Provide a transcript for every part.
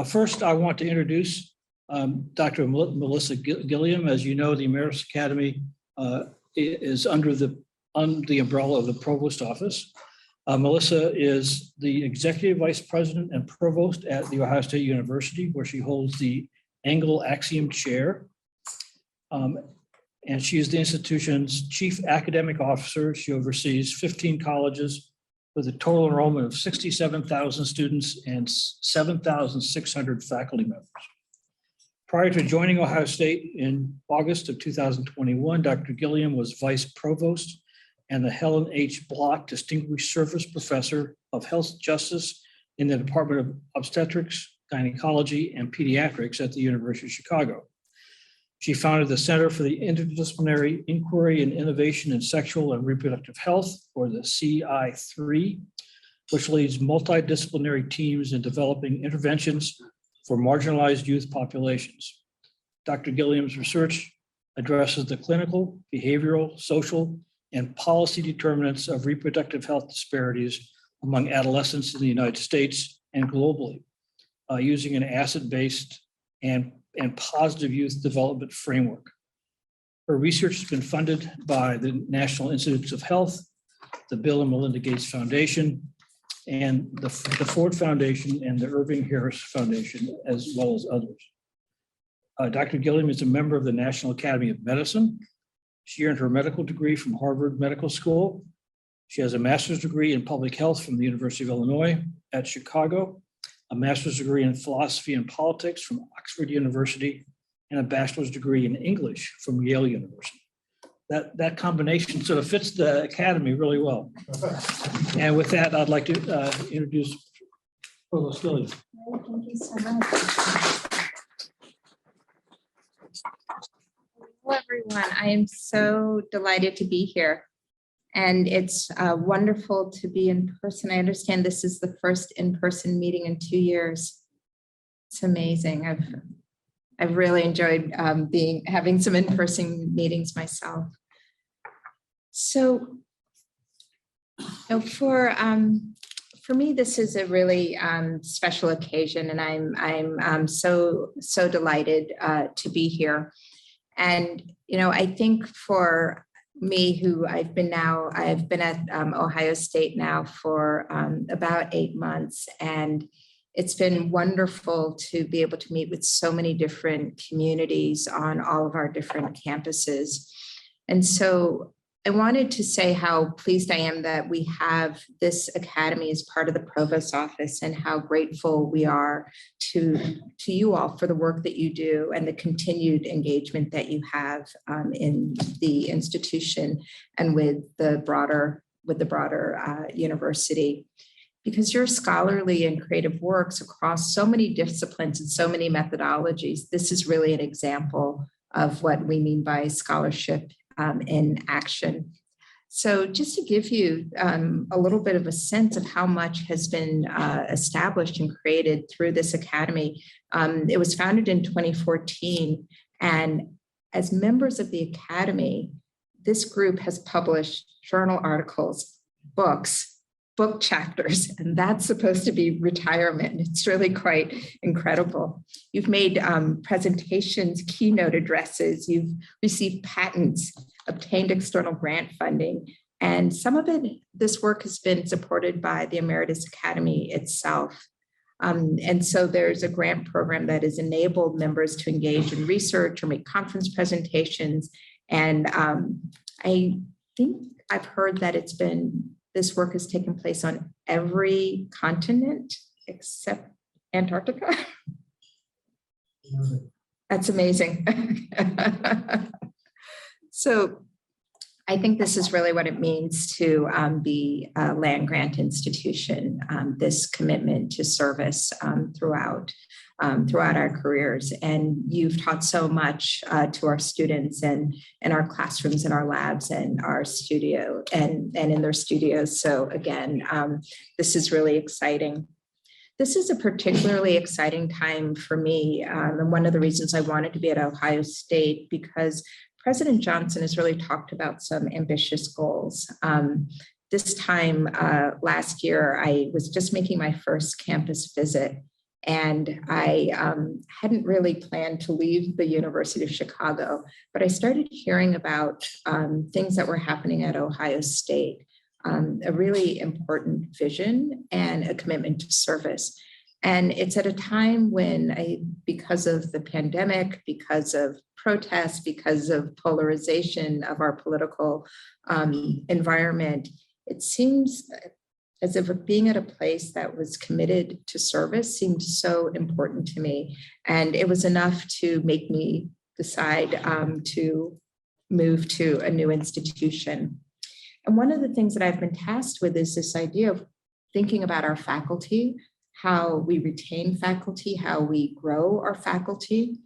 First, I want to introduce Dr. Melissa Gilliam. As you know, the Emeritus Academy is under the umbrella of the Provost Office. Melissa is the Executive Vice President and Provost at The Ohio State University, where she holds the Anglo-Axiom Chair. And she is the institution's Chief Academic Officer. She oversees 15 colleges with a total enrollment of 67,000 students and 7,600 faculty members. Prior to joining Ohio State in August of 2021, Dr. Gilliam was Vice Provost and the Helen H. Block Distinguished Service Professor of Health Justice in the Department of Obstetrics, Gynecology, and Pediatrics at the University of Chicago. She founded the Center for the Interdisciplinary Inquiry and Innovation in Sexual and Reproductive Health, or the CI3, which leads multidisciplinary teams in developing interventions for marginalized youth populations. Dr. Gilliam's research addresses the clinical, behavioral, social, and policy determinants of reproductive health disparities among adolescents in the United States and globally, using an asset-based and positive youth development framework. Her research has been funded by the National Institutes of Health, the Bill and Melinda Gates Foundation, and the Ford Foundation and the Irving Harris Foundation, as well as others. Dr. Gilliam is a member of the National Academy of Medicine. She earned her medical degree from Harvard Medical School. She has a master's degree in public health from the University of Illinois at Chicago, a master's degree in philosophy and politics from Oxford University, and a bachelor's degree in English from Yale University. That combination sort of fits the academy really well. And with that, I'd like to introduce Provost Gilliam. Thank you so much. Hello, everyone. I am so delighted to be here. And it's wonderful to be in person. I understand this is the first in-person meeting in 2 years. It's amazing. I've really enjoyed having some in-person meetings myself. So, for me, this is a really special occasion, and I'm so delighted to be here. And I think for me, who I've been at Ohio State now for about 8 months, and it's been wonderful to be able to meet with so many different communities on all of our different campuses. And so I wanted to say how pleased I am that we have this academy as part of the Provost's office, and how grateful we are to you all for the work that you do and the continued engagement that you have in the institution and with the broader university. Because your scholarly and creative works across so many disciplines and so many methodologies, this is really an example of what we mean by scholarship in action. So just to give you a little bit of a sense of how much has been established and created through this academy, it was founded in 2014. And as members of the academy, this group has published journal articles, book chapters, and that's supposed to be retirement. It's really quite incredible. You've made presentations, keynote addresses, you've received patents, obtained external grant funding, and some of this work has been supported by the Emeritus Academy itself. And so there's a grant program that has enabled members to engage in research or make conference presentations. And I think I've heard that this work has taken place on every continent except Antarctica. That's amazing. So I think this is really what it means to be a land grant institution, this commitment to service throughout our careers. And you've taught so much to our students and in our classrooms and our labs and our studio and in their studios. So again, this is really exciting. This is a particularly exciting time for me. And one of the reasons I wanted to be at Ohio State, because President Johnson has really talked about some ambitious goals. This time last year, I was just making my first campus visit. And I hadn't really planned to leave the University of Chicago, but I started hearing about things that were happening at Ohio State, a really important vision and a commitment to service. And it's at a time when because of the pandemic, because of protests, because of polarization of our political environment, it seems as if being at a place that was committed to service seemed so important to me. And it was enough to make me decide to move to a new institution. And one of the things that I've been tasked with is this idea of thinking about our faculty, how we retain faculty, how we grow our faculty.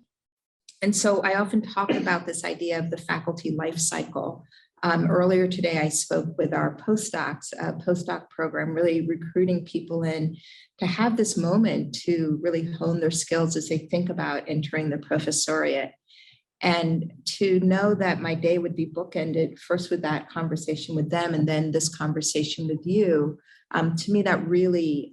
And so I often talk about this idea of the faculty life cycle. Earlier today, I spoke with our postdoc program, really recruiting people in to have this moment to really hone their skills as they think about entering the professoriate. And to know that my day would be bookended first with that conversation with them and then this conversation with you, to me, that really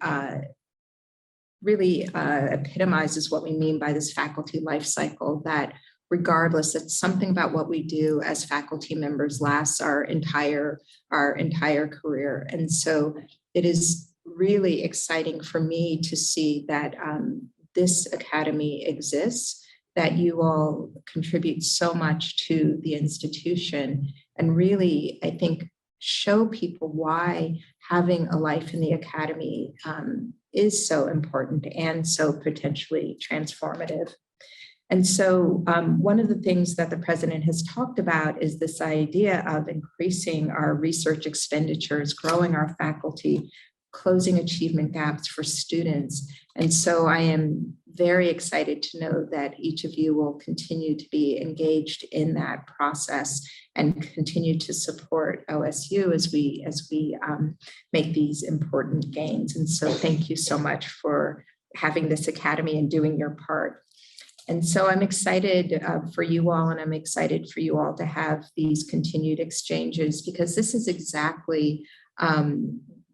epitomizes what we mean by this faculty life cycle, that regardless, it's something about what we do as faculty members lasts our entire career. And so it is really exciting for me to see that this academy exists, that you all contribute so much to the institution, and really, I think, show people why having a life in the academy is so important and so potentially transformative. And so one of the things that the president has talked about is this idea of increasing our research expenditures, growing our faculty, closing achievement gaps for students. And so I am very excited to know that each of you will continue to be engaged in that process and continue to support OSU as we make these important gains. And so thank you so much for having this academy and doing your part. And so I'm excited for you all, and I'm excited for you all to have these continued exchanges, because this is exactly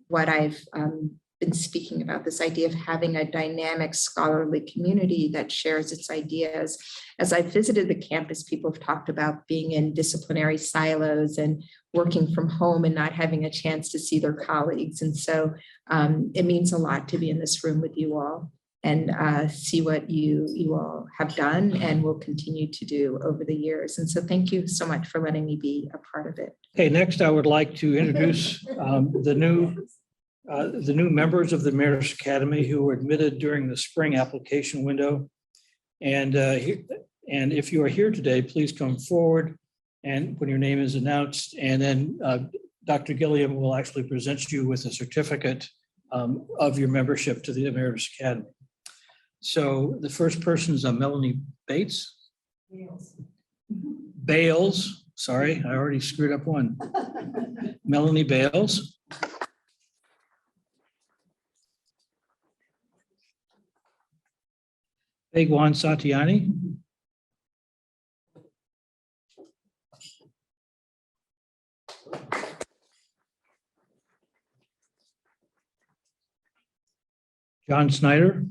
what I've been speaking about, this idea of having a dynamic scholarly community that shares its ideas. As I've visited the campus, people have talked about being in disciplinary silos and working from home and not having a chance to see their colleagues. And so it means a lot to be in this room with you all and see what you all have done and will continue to do over the years. And so thank you so much for letting me be a part of it. Okay, next I would like to introduce the new members of the Emeritus Academy who were admitted during the spring application window. And if you are here today, please come forward and when your name is announced, and then Dr. Gilliam will actually present you with a certificate of your membership to the Emeritus Academy. So the first person is Melanie Bates. Bales. Sorry, I already screwed up one. Melanie Bales. Bhagwan Satyani. John Snyder.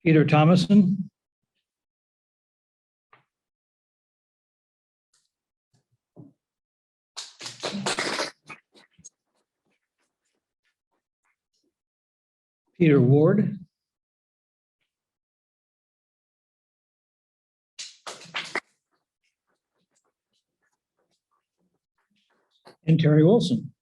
Peter Thomason. Peter Ward. And Terry Wilson.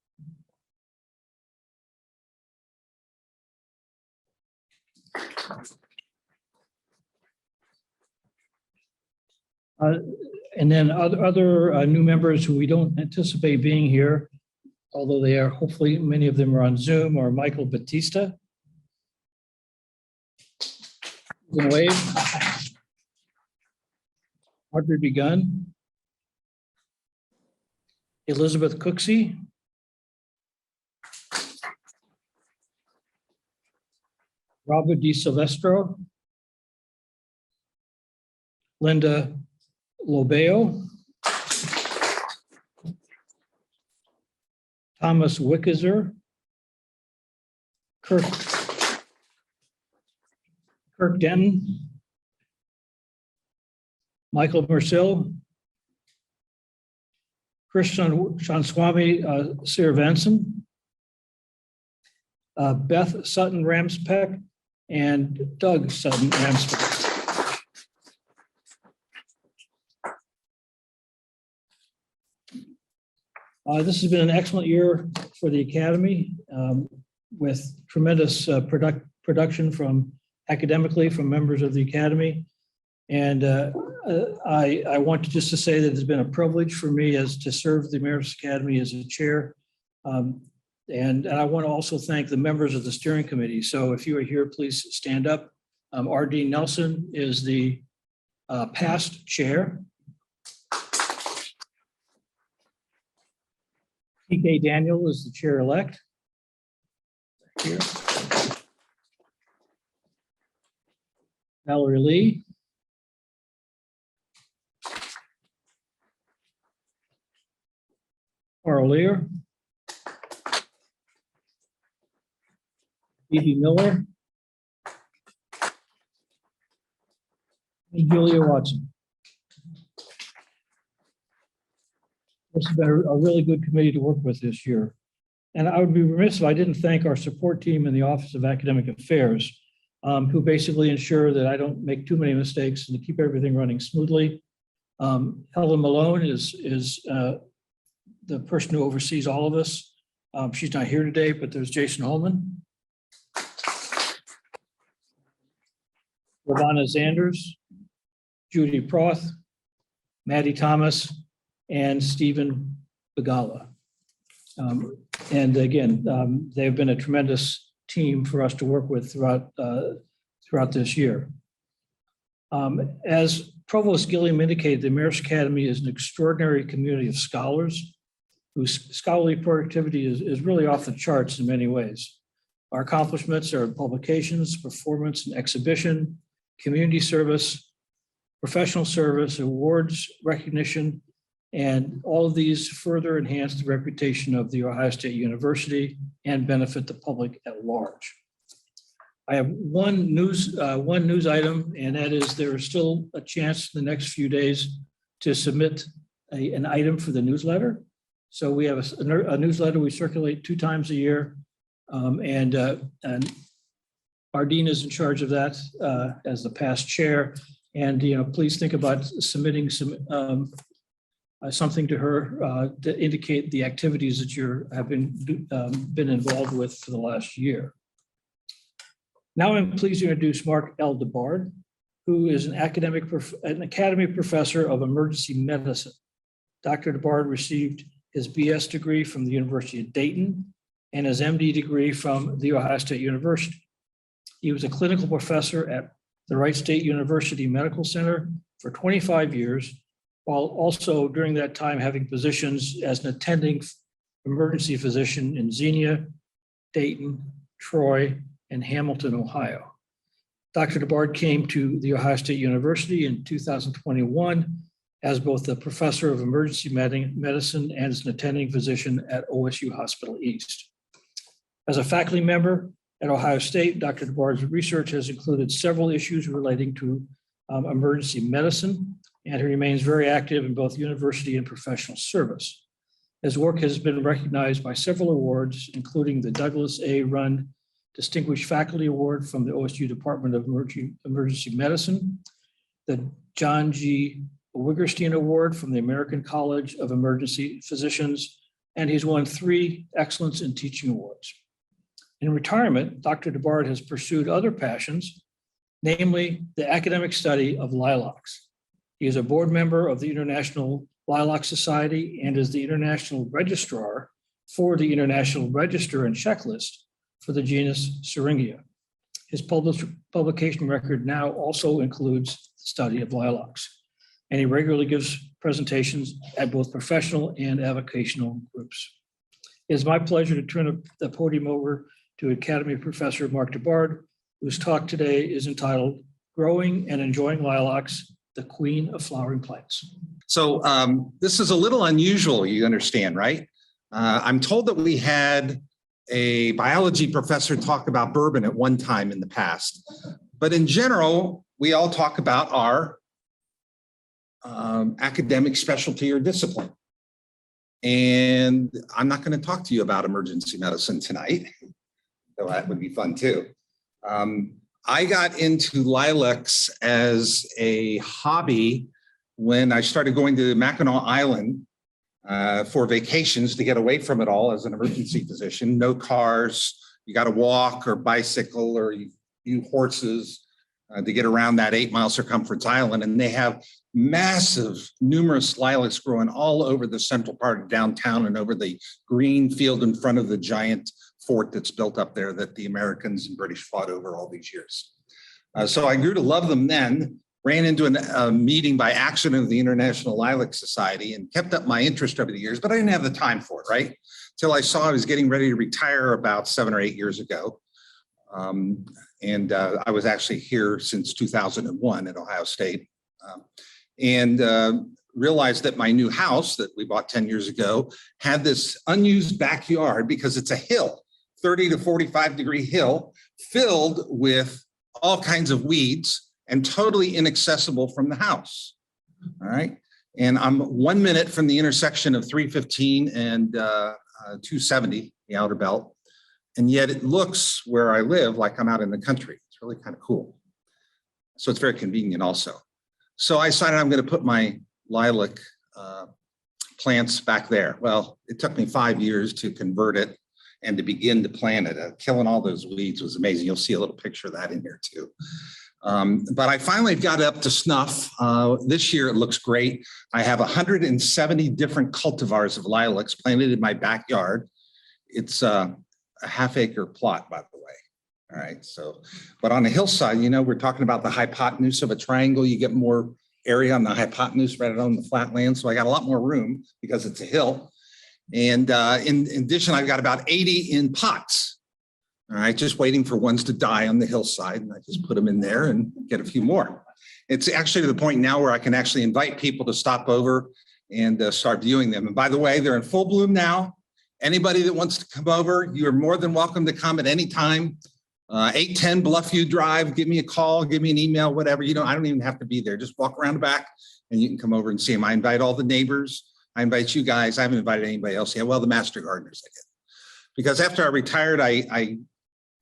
And then other new members who we don't anticipate being here, although they are, hopefully many of them are on Zoom, are Michael Batista. Wave. Audrey Begun. Elizabeth Cooksey. Robert Di Silvestro, Linda Lobeo, Thomas Wickizer, Kirk Denton, Michael Mersil, Krishnan Shanswami Sirivansan, Beth Sutton Ramspeck, and Doug Sutton Ramspeck. This has been an excellent year for the Academy with tremendous production from academically from members of the Academy. And I want to say that it's been a privilege for me as to serve the Emeritus Academy as a chair. And I want to also thank the members of the steering committee. So if you are here, please stand up. R.D. Nelson is the past chair. P.K. Daniel is the chair-elect. Here. Valerie Lee. Carl Lear. Phoebe Miller. And Julia Watson. This has been a really good committee to work with this year. And I would be remiss if I didn't thank our support team in the Office of Academic Affairs, who basically ensure that I don't make too many mistakes and to keep everything running smoothly. Helen Malone is the person who oversees all of us. She's not here today, but there's Jason Holman. Ravana Zanders, Judy Proth, Maddie Thomas, and Stephen Bagala. And again, they've been a tremendous team for us to work with throughout this year. As Provost Gilliam indicated, the Emeritus Academy is an extraordinary community of scholars whose scholarly productivity is really off the charts in many ways. Our accomplishments are publications, performance and exhibition, community service, professional service, awards, recognition, and all of these further enhance the reputation of The Ohio State University and benefit the public at large. I have one news item, and that is there is still a chance in the next few days to submit an item for the newsletter. So we have a newsletter we circulate 2 times a year, and Ardeen is in charge of that as the past chair. And please think about submitting something to her to indicate the activities that you have been involved with for the last year. Now I'm pleased to introduce Mark L. DeBard, who is an Academy Professor of Emergency Medicine. Dr. DeBard received his BS degree from the University of Dayton and his MD degree from The Ohio State University. He was a clinical professor at the Wright State University Medical Center for 25 years, while also during that time having positions as an attending emergency physician in Xenia, Dayton, Troy, and Hamilton, Ohio. Dr. DeBard came to The Ohio State University in 2021 as both the professor of emergency medicine and as an attending physician at OSU Hospital East. As a faculty member at Ohio State, Dr. DeBard's research has included several issues relating to emergency medicine, and he remains very active in both university and professional service. His work has been recognized by several awards, including the Douglas A. Rund Distinguished Faculty Award from the OSU Department of Emergency Medicine, the John G. Wiggerstein Award from the American College of Emergency Physicians, and he's won 3 Excellence in Teaching Awards. In retirement, Dr. DeBard has pursued other passions, namely the academic study of lilacs. He is a board member of the International Lilac Society and is the international registrar for the International Register and Checklist for the genus Syringa. His publication record now also includes the study of lilacs, and he regularly gives presentations at both professional and avocational groups. It is my pleasure to turn the podium over to Academy Professor Mark DeBard, whose talk today is entitled Growing and Enjoying Lilacs, the Queen of Flowering Plants. So this is a little unusual, you understand, right? I'm told that we had a biology professor talk about bourbon at one time in the past, but in general, we all talk about our academic specialty or discipline. And I'm not going to talk to you about emergency medicine tonight, though that would be fun too. I got into lilacs as a hobby when I started going to Mackinac Island for vacations to get away from it all as an emergency physician. No cars, you got to walk or bicycle or you horses to get around that 8-mile circumference island. And they have massive, numerous lilacs growing all over the central part of downtown and over the green field in front of the giant fort that's built up there that the Americans and British fought over all these years. So I grew to love them then, ran into a meeting by accident of the International Lilac Society and kept up my interest over the years, but I didn't have the time for it, right? Till I saw I was getting ready to retire about 7 or 8 years ago. I was actually here since 2001 at Ohio State. Realized that my new house that we bought 10 years ago had this unused backyard because it's a hill, 30 to 45 degree hill filled with all kinds of weeds and totally inaccessible from the house. All right. And I'm 1 minute from the intersection of 315 and 270, the outer belt. And yet it looks where I live like I'm out in the country. It's really kind of cool. So it's very convenient also. So I decided I'm going to put my lilac plants back there. Well, it took me 5 years to convert it and to begin to plant it. Killing all those weeds was amazing. You'll see a little picture of that in here too. But I finally got up to snuff. This year it looks great. I have 170 different cultivars of lilacs planted in my backyard. It's a half-acre plot, by the way. All right. So, but on the hillside, you know, we're talking about the hypotenuse of a triangle. You get more area on the hypotenuse rather than on the flat land. So I got a lot more room because it's a hill. And in addition, I've got about 80 in pots. All right. Just waiting for ones to die on the hillside. And I just put them in there and get a few more. It's actually to the point now where I can actually invite people to stop over and start viewing them. And by the way, they're in full bloom now. Anybody that wants to come over, you're more than welcome to come at any time. 810 Bluffview Drive, give me a call, give me an email, whatever. You know, I don't even have to be there. Just walk around the back and you can come over and see them. I invite all the neighbors. I invite you guys. I haven't invited anybody else yet. Well, the master gardeners I did. Because after I retired, I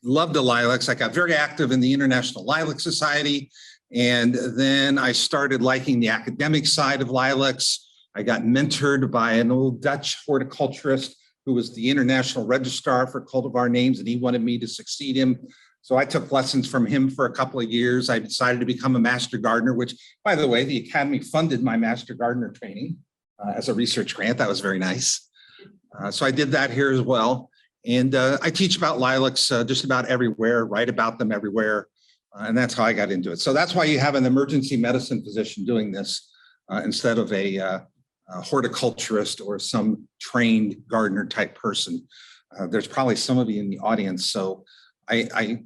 loved the lilacs. I got very active in the International Lilac Society. And then I started liking the academic side of lilacs. I got mentored by an old Dutch horticulturist who was the international registrar for cultivar names, and he wanted me to succeed him. So I took lessons from him for a couple of years. I decided to become a master gardener, which, by the way, the Academy funded my master gardener training as a research grant. That was very nice. So I did that here as well. And I teach about lilacs just about everywhere, write about them everywhere. And that's how I got into it. So that's why you have an emergency medicine physician doing this instead of a horticulturist or some trained gardener type person. There's probably some of you in the audience. So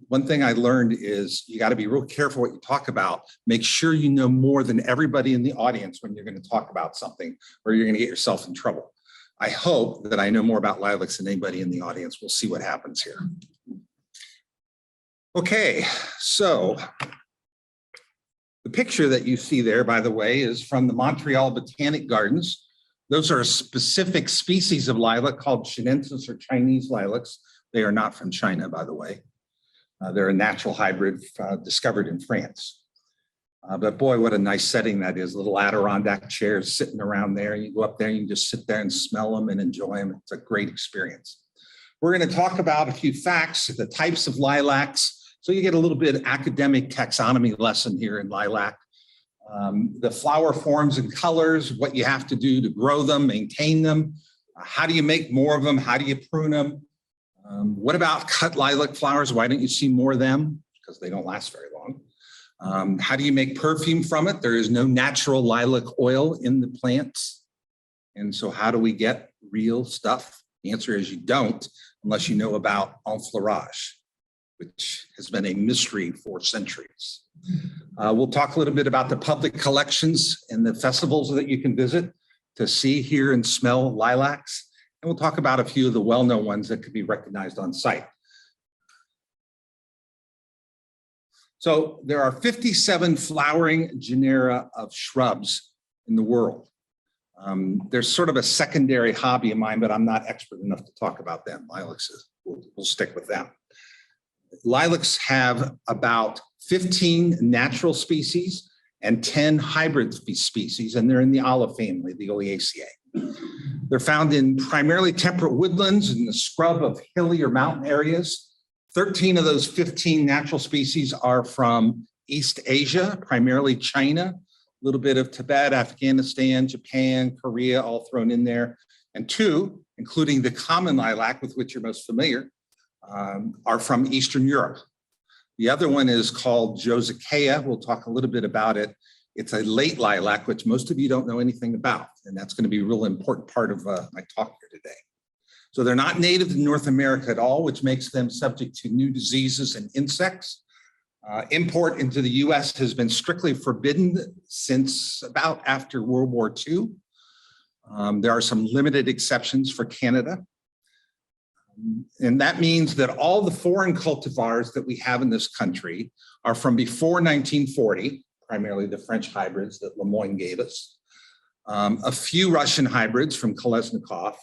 one thing I learned is you got to be real careful what you talk about. Make sure you know more than everybody in the audience when you're going to talk about something, or you're going to get yourself in trouble. I hope that I know more about lilacs than anybody in the audience. We'll see what happens here. Okay, so the picture that you see there, by the way, is from the Montreal Botanic Gardens. Those are a specific species of lilac called Chinensis or Chinese lilacs. They are not from China, by the way. They're a natural hybrid discovered in France. But boy, what a nice setting that is. Little Adirondack chairs sitting around there. You go up there, you can just sit there and smell them and enjoy them. It's a great experience. We're going to talk about a few facts, the types of lilacs. So you get a little bit of academic taxonomy lesson here in lilac. The flower forms and colors, what you have to do to grow them, maintain them. How do you make more of them? How do you prune them? What about cut lilac flowers? Why don't you see more of them? Because they don't last very long. How do you make perfume from it? There is no natural lilac oil in the plants. And so how do we get real stuff? The answer is you don't, unless you know about enfleurage. which has been a mystery for centuries. We'll talk a little bit about the public collections and the festivals that you can visit to see, hear, and smell lilacs. And we'll talk about a few of the well-known ones that could be recognized on site. So there are 57 flowering genera of shrubs in the world. There's sort of a secondary hobby of mine, but I'm not expert enough to talk about them. Lilacs, we'll stick with them. Lilacs have about 15 natural species and 10 hybrid species, and they're in the olive family, the Oleaceae. They're found in primarily temperate woodlands and the scrub of hilly or mountain areas. 13 of those 15 natural species are from East Asia, primarily China, a little bit of Tibet, Afghanistan, Japan, Korea, all thrown in there. And 2, including the common lilac with which you're most familiar, are from Eastern Europe. The other one is called Josicaea. We'll talk a little bit about it. It's a late lilac, which most of you don't know anything about. And that's going to be a real important part of my talk here today. So they're not native to North America at all, which makes them subject to new diseases and insects. Import into the US has been strictly forbidden since about after World War II. There are some limited exceptions for Canada. And that means that all the foreign cultivars that we have in this country are from before 1940, primarily the French hybrids that Lemoyne gave us, a few Russian hybrids from Kolesnikov,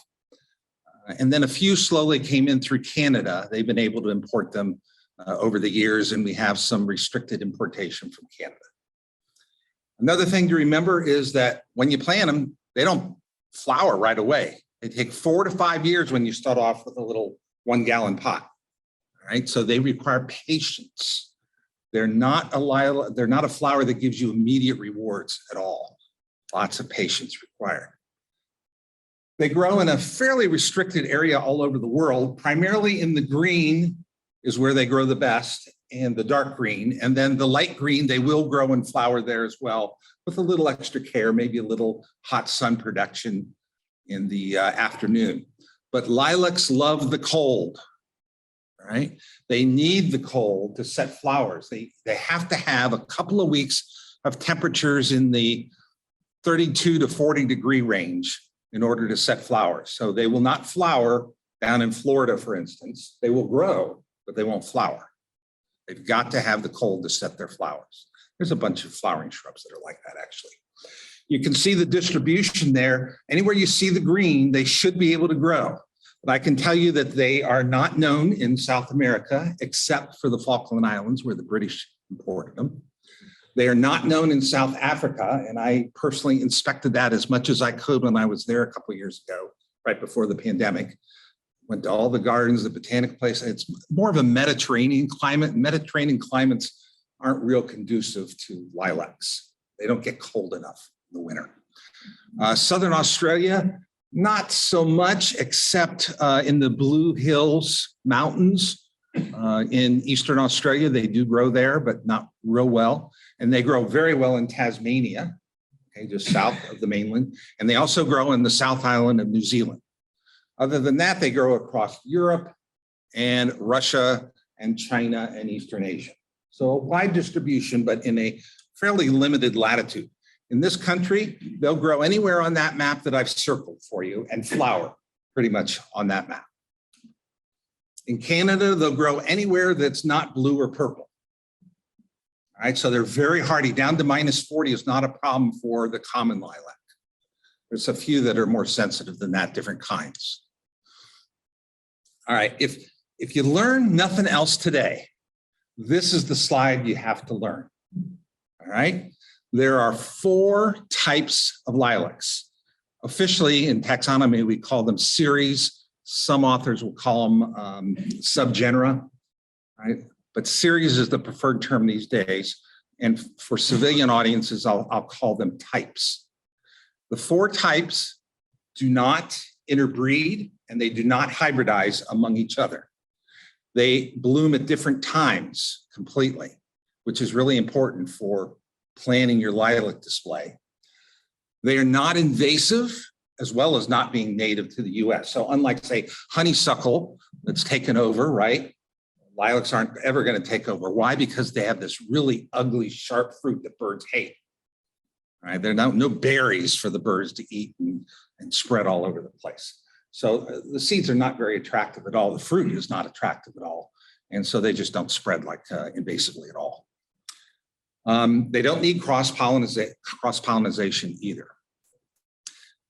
and then a few slowly came in through Canada. They've been able to import them over the years, and we have some restricted importation from Canada. Another thing to remember is that when you plant them, they don't flower right away. They take 4 to 5 years when you start off with a little 1-gallon pot. All right, so they require patience. They're not a flower that gives you immediate rewards at all. Lots of patience required. They grow in a fairly restricted area all over the world. Primarily in the green is where they grow the best, and the dark green. And then the light green, they will grow and flower there as well, with a little extra care, maybe a little hot sun production in the afternoon. But lilacs love the cold, right? They need the cold to set flowers. They have to have a couple of weeks of temperatures in the 32 to 40 degree range in order to set flowers. So they will not flower down in Florida, for instance. They will grow, but they won't flower. They've got to have the cold to set their flowers. There's a bunch of flowering shrubs that are like that, actually. You can see the distribution there. Anywhere you see the green, they should be able to grow. But I can tell you that they are not known in South America, except for the Falkland Islands, where the British imported them. They are not known in South Africa, and I personally inspected that as much as I could when I was there a couple of years ago, right before the pandemic. Went to all the gardens, the botanical place. It's more of a Mediterranean climate. Mediterranean climates aren't real conducive to lilacs. They don't get cold enough in the winter. Southern Australia, not so much, except in the Blue Hills Mountains in Eastern Australia. They do grow there, but not real well. And they grow very well in Tasmania, okay, just south of the mainland. And they also grow in the South Island of New Zealand. Other than that, they grow across Europe and Russia and China and Eastern Asia. So a wide distribution, but in a fairly limited latitude. In this country, they'll grow anywhere on that map that I've circled for you and flower pretty much on that map. In Canada, they'll grow anywhere that's not blue or purple. All right, so they're very hardy. Down to -40 is not a problem for the common lilac. There's a few that are more sensitive than that, different kinds. All right, if you learn nothing else today, this is the slide you have to learn. All right, there are 4 types of lilacs. Officially in taxonomy, we call them series. Some authors will call them subgenera, right? But series is the preferred term these days. And for civilian audiences, I'll call them types. The 4 types do not interbreed and they do not hybridize among each other. They bloom at different times completely, which is really important for planning your lilac display. They are not invasive, as well as not being native to the US. So unlike, say, honeysuckle that's taken over, right? Lilacs aren't ever going to take over. Why? Because they have this really ugly, sharp fruit that birds hate. Right? There are no berries for the birds to eat and spread all over the place. So the seeds are not very attractive at all. The fruit is not attractive at all. And so they just don't spread like invasively at all. They don't need cross-pollination either.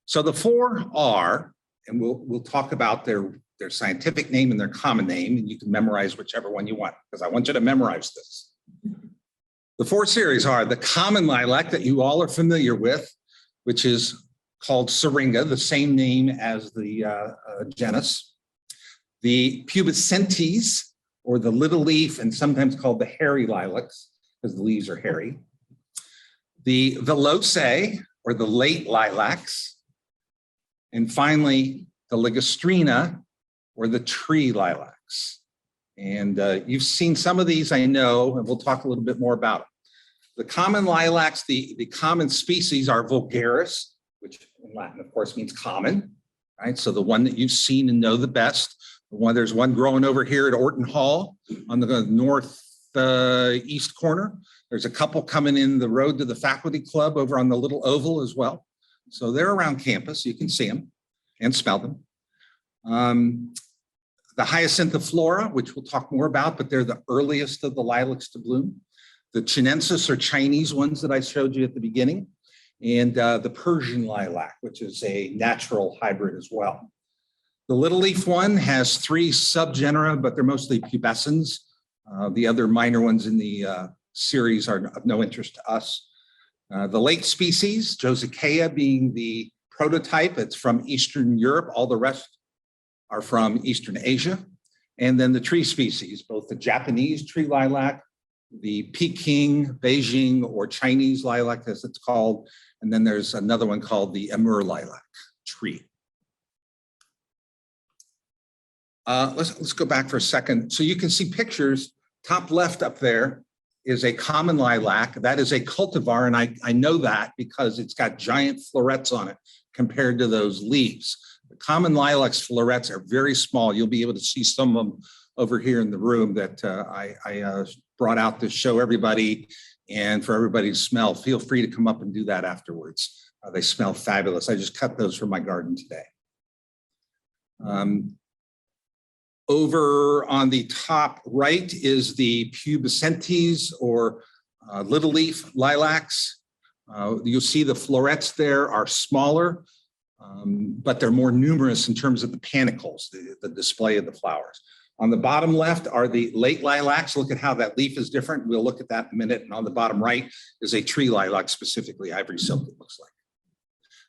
So the four are, and we'll talk about their scientific name and their common name, and you can memorize whichever one you want, because I want you to memorize this. The four series are the common lilac that you all are familiar with, which is called syringa, the same name as the genus. The pubescentes, or the little leaf, and sometimes called the hairy lilacs, because the leaves are hairy. The villose, or the late lilacs. And finally, the ligustrina, or the tree lilacs. And you've seen some of these, I know, and we'll talk a little bit more about them. The common lilacs, the common species are vulgaris, which in Latin, of course, means common, right? So the one that you've seen and know the best. There's one growing over here at Orton Hall on the northeast corner. There's a couple coming in the road to the faculty club over on the little oval as well. So they're around campus. You can see them and smell them. The hyacinthiflora, which we'll talk more about, but they're the earliest of the lilacs to bloom. The chinensis or Chinese ones that I showed you at the beginning, and the Persian lilac, which is a natural hybrid as well. The little leaf one has 3 subgenera, but they're mostly pubescens. The other minor ones in the series are of no interest to us. The late species, Josicaea being the prototype, it's from Eastern Europe. All the rest are from Eastern Asia. And then the tree species, both the Japanese tree lilac, the Peking, Beijing, or Chinese lilac, as it's called. And then there's another one called the Emeritus lilac tree. Let's go back for a second. So you can see pictures, top left up there is a common lilac. That is a cultivar, and I know that because it's got giant florets on it compared to those leaves. The common lilacs florets are very small. You'll be able to see some of them over here in the room that I brought out to show everybody and for everybody to smell. Feel free to come up and do that afterwards. They smell fabulous. I just cut those from my garden today. Over on the top right is the pubescentes, or little leaf lilacs. You'll see the florets there are smaller, but they're more numerous in terms of the panicles, the display of the flowers. On the bottom left are the late lilacs. Look at how that leaf is different. We'll look at that in a minute. And on the bottom right is a tree lilac, specifically ivory silk, it looks like.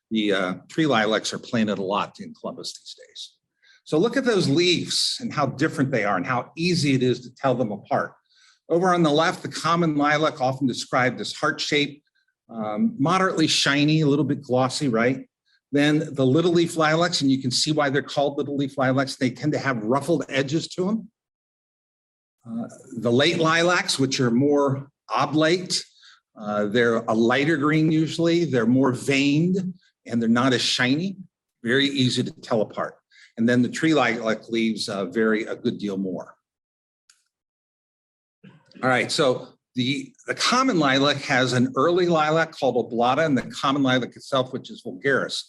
The tree lilacs are planted a lot in Columbus these days. So look at those leaves and how different they are and how easy it is to tell them apart. Over on the left, the common lilac, often described as heart-shaped, moderately shiny, a little bit glossy, right? Then the little leaf lilacs, and you can see why they're called little leaf lilacs, they tend to have ruffled edges to them. The late lilacs, which are more oblate, they're a lighter green usually, they're more veined, and they're not as shiny, very easy to tell apart. And then the tree lilac leaves vary a good deal more. All right, so the common lilac has an early lilac called oblata, and the common lilac itself, which is vulgaris.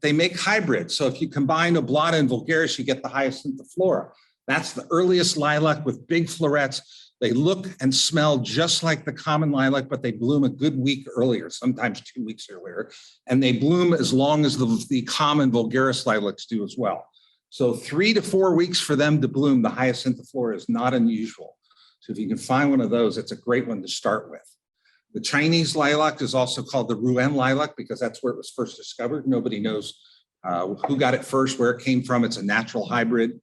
They make hybrids. So if you combine oblata and vulgaris, you get the hyacinthiflora. That's the earliest lilac with big florets. They look and smell just like the common lilac, but they bloom a good week earlier, sometimes 2 weeks earlier. And they bloom as long as the common vulgaris lilacs do as well. So 3 to 4 weeks for them to bloom, the hyacinthiflora is not unusual. So if you can find one of those, it's a great one to start with. The Chinese lilac is also called the Rouen lilac because that's where it was first discovered. Nobody knows who got it first, where it came from. It's a natural hybrid.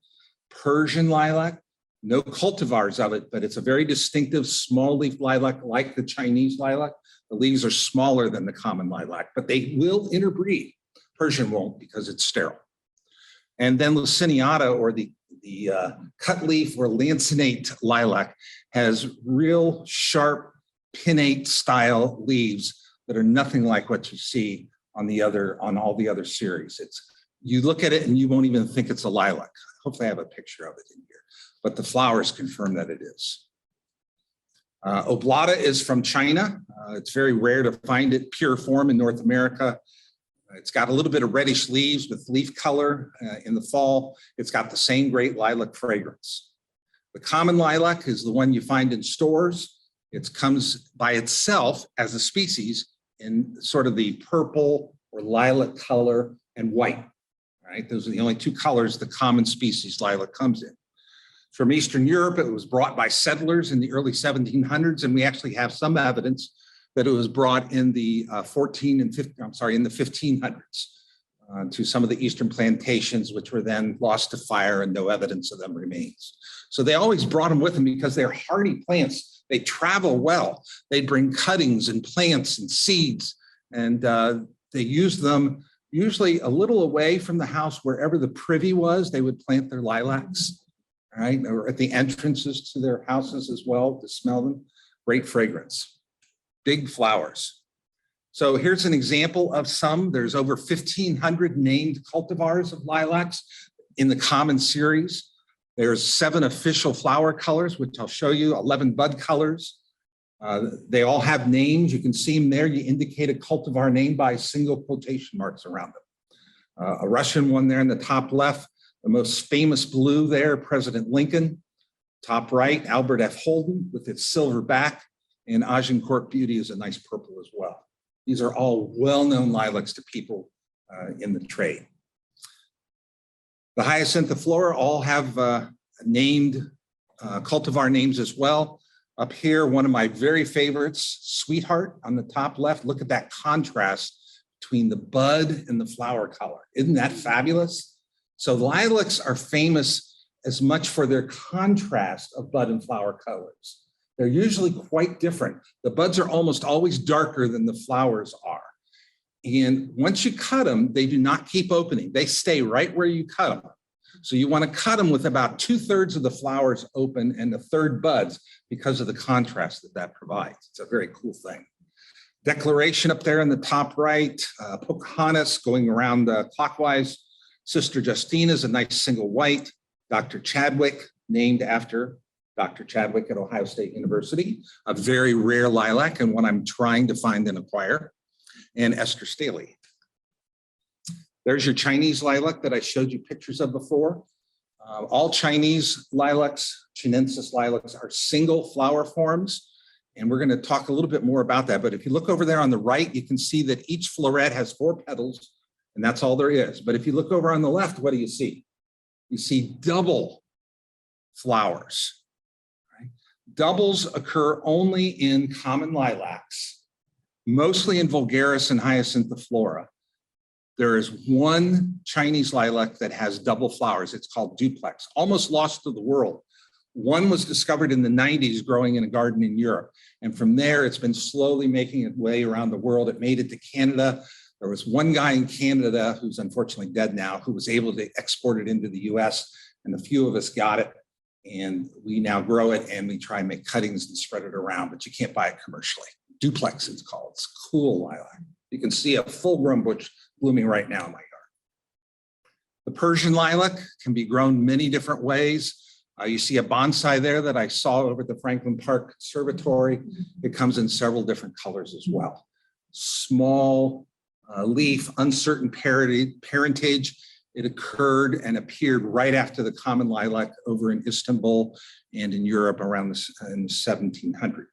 Persian lilac, no cultivars of it, but it's a very distinctive small leaf lilac like the Chinese lilac. The leaves are smaller than the common lilac, but they will interbreed. Persian won't because it's sterile. And then Leuciniata, or the cut leaf or lanceolate lilac, has real sharp pinnate style leaves that are nothing like what you see on all the other series. It's You look at it and you won't even think it's a lilac. Hopefully I have a picture of it in here, but the flowers confirm that it is. Oblata is from China. It's very rare to find it pure form in North America. It's got a little bit of reddish leaves with leaf color in the fall. It's got the same great lilac fragrance. The common lilac is the one you find in stores. It comes by itself as a species in sort of the purple or lilac color and white, right? Those are the only two colors the common species lilac comes in. From Eastern Europe, it was brought by settlers in the early 1700s, and we actually have some evidence that it was brought in the in the 1500s to some of the eastern plantations, which were then lost to fire, and no evidence of them remains. So they always brought them with them because they're hardy plants. They travel well. They bring cuttings and plants and seeds, and they use them usually a little away from the house, wherever the privy was. They would plant their lilacs, right, or at the entrances to their houses as well to smell them. Great fragrance, big flowers. So here's an example of some. There's over 1,500 named cultivars of lilacs in the common series. There's 7 official flower colors, which I'll show you, 11 bud colors. They all have names. You can see them there. You indicate a cultivar name by single quotation marks around them. A Russian one there in the top left, the most famous blue there, President Lincoln. Top right, Albert F. Holden with its silver back, and Agincourt Beauty is a nice purple as well. These are all well-known lilacs to people in the trade. The Hyacinthiflora all have named cultivar names as well. Up here, one of my very favorites, Sweetheart on the top left. Look at that contrast between the bud and the flower color. Isn't that fabulous? So lilacs are famous as much for their contrast of bud and flower colors. They're usually quite different. The buds are almost always darker than the flowers are. And once you cut them, they do not keep opening. They stay right where you cut them. So you want to cut them with about 2/3 of the flowers open and 1/3 buds because of the contrast that that provides. It's a very cool thing. Declaration up there in the top right, Pocahontas going around clockwise. Sister Justina is a nice single white. Dr. Chadwick, named after Dr. Chadwick at Ohio State University, a very rare lilac and one I'm trying to find and acquire. And Esther Staley. There's your Chinese lilac that I showed you pictures of before. All Chinese lilacs, Chinensis lilacs, are single flower forms. And we're going to talk a little bit more about that. But if you look over there on the right, you can see that each floret has 4 petals, and that's all there is. But if you look over on the left, what do you see? You see double flowers. Right? Doubles occur only in common lilacs, mostly in Vulgaris and Hyacinthiflora. There is one Chinese lilac that has double flowers. It's called duplex, almost lost to the world. One was discovered in the 90s growing in a garden in Europe. And from there, it's been slowly making its way around the world. It made it to Canada. There was one guy in Canada who's unfortunately dead now, who was able to export it into the US, and a few of us got it. And we now grow it and we try and make cuttings and spread it around, but you can't buy it commercially. Duplex, it's called. It's cool lilac. You can see a full-grown bush blooming right now in my yard. The Persian lilac can be grown many different ways. You see a bonsai there that I saw over at the Franklin Park Conservatory. It comes in several different colors as well. Small leaf, uncertain parentage. It occurred and appeared right after the common lilac over in Istanbul and in Europe around in 1700.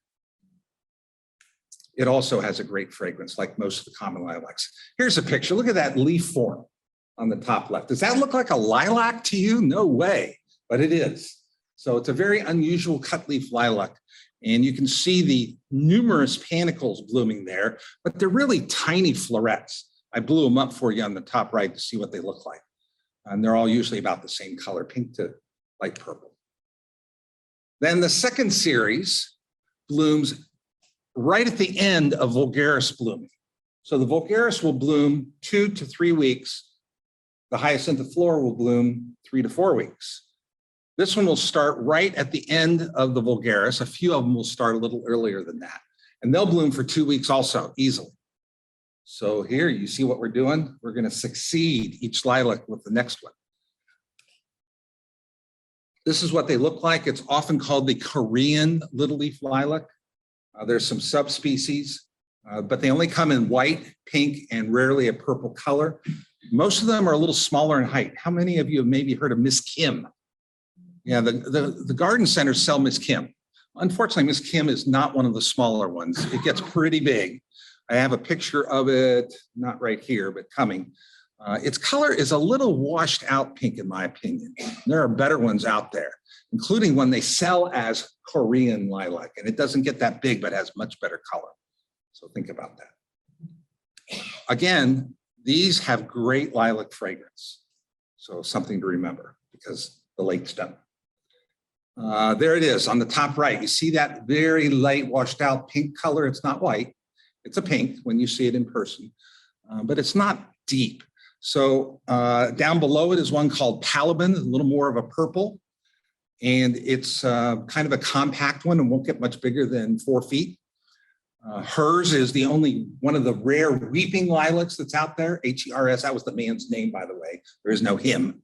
It also has a great fragrance, like most of the common lilacs. Here's a picture. Look at that leaf form on the top left. Does that look like a lilac to you? No way, but it is. So it's a very unusual cut leaf lilac. And you can see the numerous panicles blooming there, but they're really tiny florets. I blew them up for you on the top right to see what they look like. And they're all usually about the same color, pink to light purple. Then the second series blooms right at the end of Vulgaris blooming. So the Vulgaris will bloom 2 to 3 weeks. The Hyacinthiflora will bloom 3 to 4 weeks. This one will start right at the end of the Vulgaris. A few of them will start a little earlier than that. And they'll bloom for 2 weeks also, easily. So here you see what we're doing. We're going to succeed each lilac with the next one. This is what they look like. It's often called the Korean little leaf lilac. There's some subspecies, but they only come in white, pink, and rarely a purple color. Most of them are a little smaller in height. How many of you have maybe heard of Miss Kim? Yeah, the garden centers sell Miss Kim. Unfortunately, Miss Kim is not one of the smaller ones. It gets pretty big. I have a picture of it, not right here, but coming. Its color is a little washed out pink, in my opinion. There are better ones out there, including one they sell as Korean lilac, and it doesn't get that big, but has much better color. So think about that. Again, these have great lilac fragrance. So something to remember because the late's done. There it is on the top right. You see that very light washed out pink color. It's not white. It's a pink when you see it in person, but it's not deep. So down below it is one called Palaban, a little more of a purple. And it's kind of a compact one and won't get much bigger than 4 feet. Hers is the only one of the rare weeping lilacs that's out there. H-E-R-S, that was the man's name, by the way. There is no him.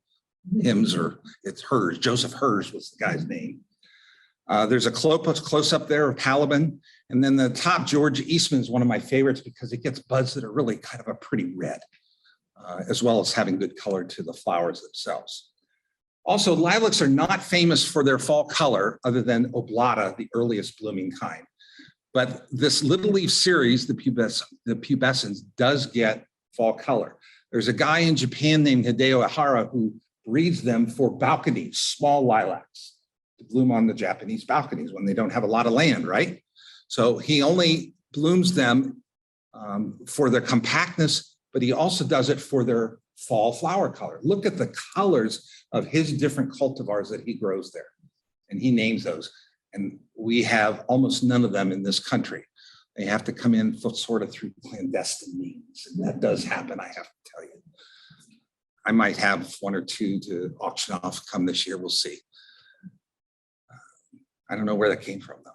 Hymns or it's hers. Joseph Hers was the guy's name. There's a close up there of Palaban. And then the top, George Eastman, is one of my favorites because it gets buds that are really kind of a pretty red, as well as having good color to the flowers themselves. Also, lilacs are not famous for their fall color other than oblata, the earliest blooming kind. But this little leaf series, the pubescens, does get fall color. There's a guy in Japan named Hideo Ihara who breeds them for balconies, small lilacs, to bloom on the Japanese balconies when they don't have a lot of land, right? So he only blooms them for their compactness, but he also does it for their fall flower color. Look at the colors of his different cultivars that he grows there, and he names those. And we have almost none of them in this country. They have to come in sort of through clandestine means, and that does happen, I have to tell you. I might have 1 or 2 to auction off come this year, we'll see. I don't know where that came from though.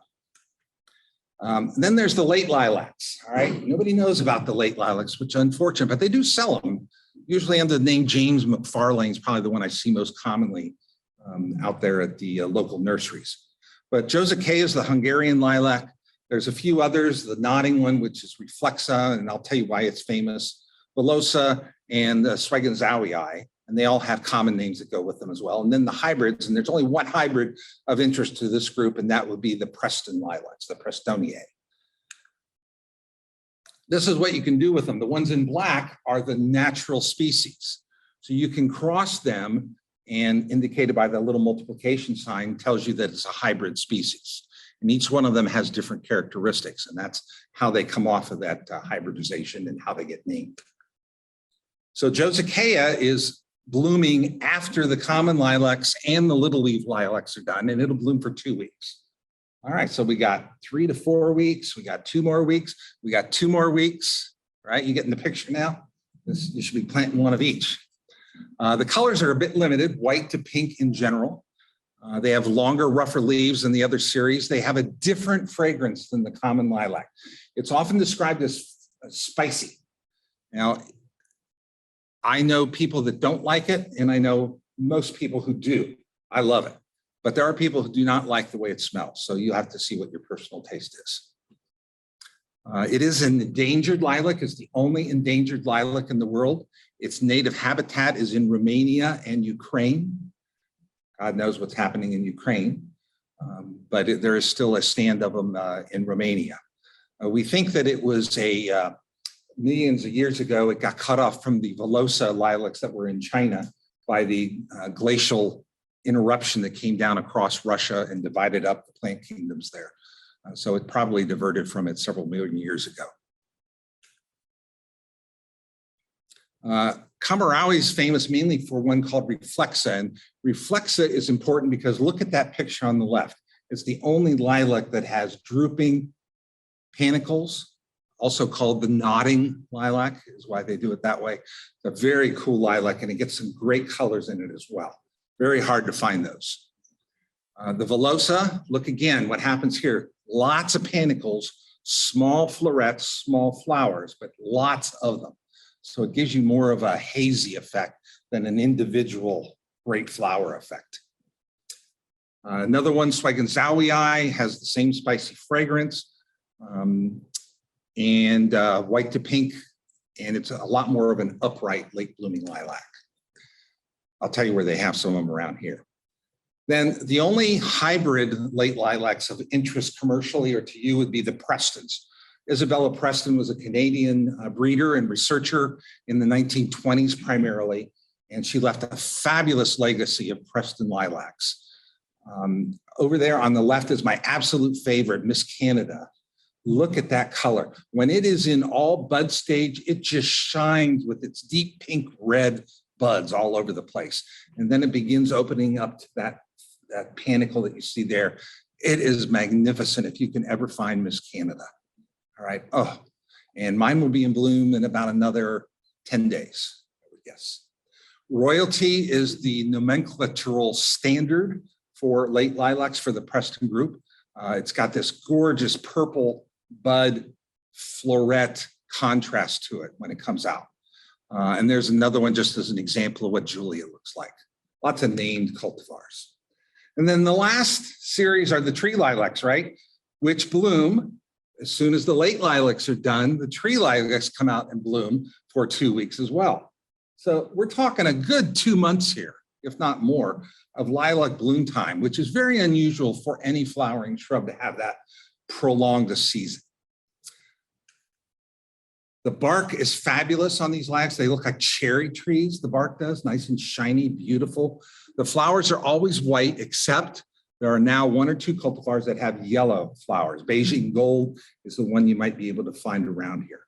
Then there's the late lilacs, all right? Nobody knows about the late lilacs, which is unfortunate, but they do sell them, usually under the name James McFarlane is probably the one I see most commonly out there at the local nurseries. But Josakea is the Hungarian lilac. There's a few others, the nodding one, which is Reflexa, and I'll tell you why it's famous, Velosa and Swagenzowii, and they all have common names that go with them as well. And then the hybrids, and there's only one hybrid of interest to this group, and that would be the Preston Lilacs, the Prestoniae. This is what you can do with them. The ones in black are the natural species. So you can cross them, and indicated by the little multiplication sign tells you that it's a hybrid species. And each one of them has different characteristics, and that's how they come off of that hybridization and how they get named. So Josakea is blooming after the common lilacs and the little leaf lilacs are done, and it'll bloom for 2 weeks. All right, so we got 3 to 4 weeks, we got 2 more weeks, we got 2 more weeks, right? You getting the picture now? You should be planting one of each. The colors are a bit limited, white to pink in general. They have longer, rougher leaves than the other series. They have a different fragrance than the common lilac. It's often described as spicy. Now, I know people that don't like it, and I know most people who do. I love it. But there are people who do not like the way it smells, so you have to see what your personal taste is. It is an endangered lilac. It's the only endangered lilac in the world. Its native habitat is in Romania and Ukraine. God knows what's happening in Ukraine, but there is still a stand of them in Romania. We think that it was millions of years ago, it got cut off from the Velosa lilacs that were in China by the glacial interruption that came down across Russia and divided up the plant kingdoms there. So it probably diverted from it several million years ago. Kamarawi is famous mainly for one called Reflexa, and Reflexa is important because look at that picture on the left. It's the only lilac that has drooping panicles, also called the nodding lilac, is why they do it that way. It's a very cool lilac, and it gets some great colors in it as well. Very hard to find those. The Velosa, look again, what happens here? Lots of panicles, small florets, small flowers, but lots of them. So it gives you more of a hazy effect than an individual great flower effect. Another one, Swagensawii, has the same spicy fragrance, and white to pink, and it's a lot more of an upright late blooming lilac. I'll tell you where they have some of them around here. Then the only hybrid late lilacs of interest commercially or to you would be the Prestons. Isabella Preston was a Canadian breeder and researcher in the 1920s primarily, and she left a fabulous legacy of Preston Lilacs. Over there on the left is my absolute favorite, Miss Canada. Look at that color. When it is in all bud stage, it just shines with its deep pink red buds all over the place. And then it begins opening up to that panicle that you see there. It is magnificent if you can ever find Miss Canada. All right. Oh, and mine will be in bloom in about another 10 days, I would guess. Royalty is the nomenclatural standard for late lilacs for the Preston group. It's got this gorgeous purple bud floret contrast to it when it comes out. And there's another one just as an example of what Julia looks like. Lots of named cultivars. And then the last series are the tree lilacs, right? Which bloom as soon as the late lilacs are done. The tree lilacs come out and bloom for 2 weeks as well. So we're talking a good 2 months here, if not more, of lilac bloom time, which is very unusual for any flowering shrub to have that prolonged a season. The bark is fabulous on these lilacs. They look like cherry trees, the bark does, nice and shiny, beautiful. The flowers are always white, except there are now 1 or 2 cultivars that have yellow flowers. Beijing gold is the one you might be able to find around here.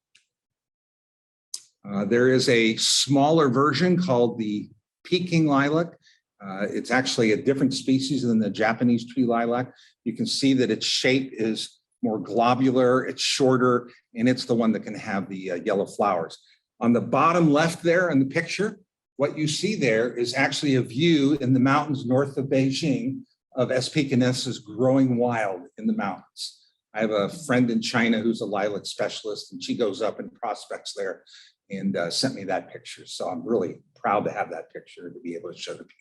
There is a smaller version called the Peking Lilac. It's actually a different species than the Japanese tree lilac. You can see that its shape is more globular, it's shorter, and it's the one that can have the yellow flowers. On the bottom left there in the picture, what you see there is actually a view in the mountains north of Beijing of S. pekinensis growing wild in the mountains. I have a friend in China who's a lilac specialist, and she goes up and prospects there and sent me that picture. So I'm really proud to have that picture to be able to show to people.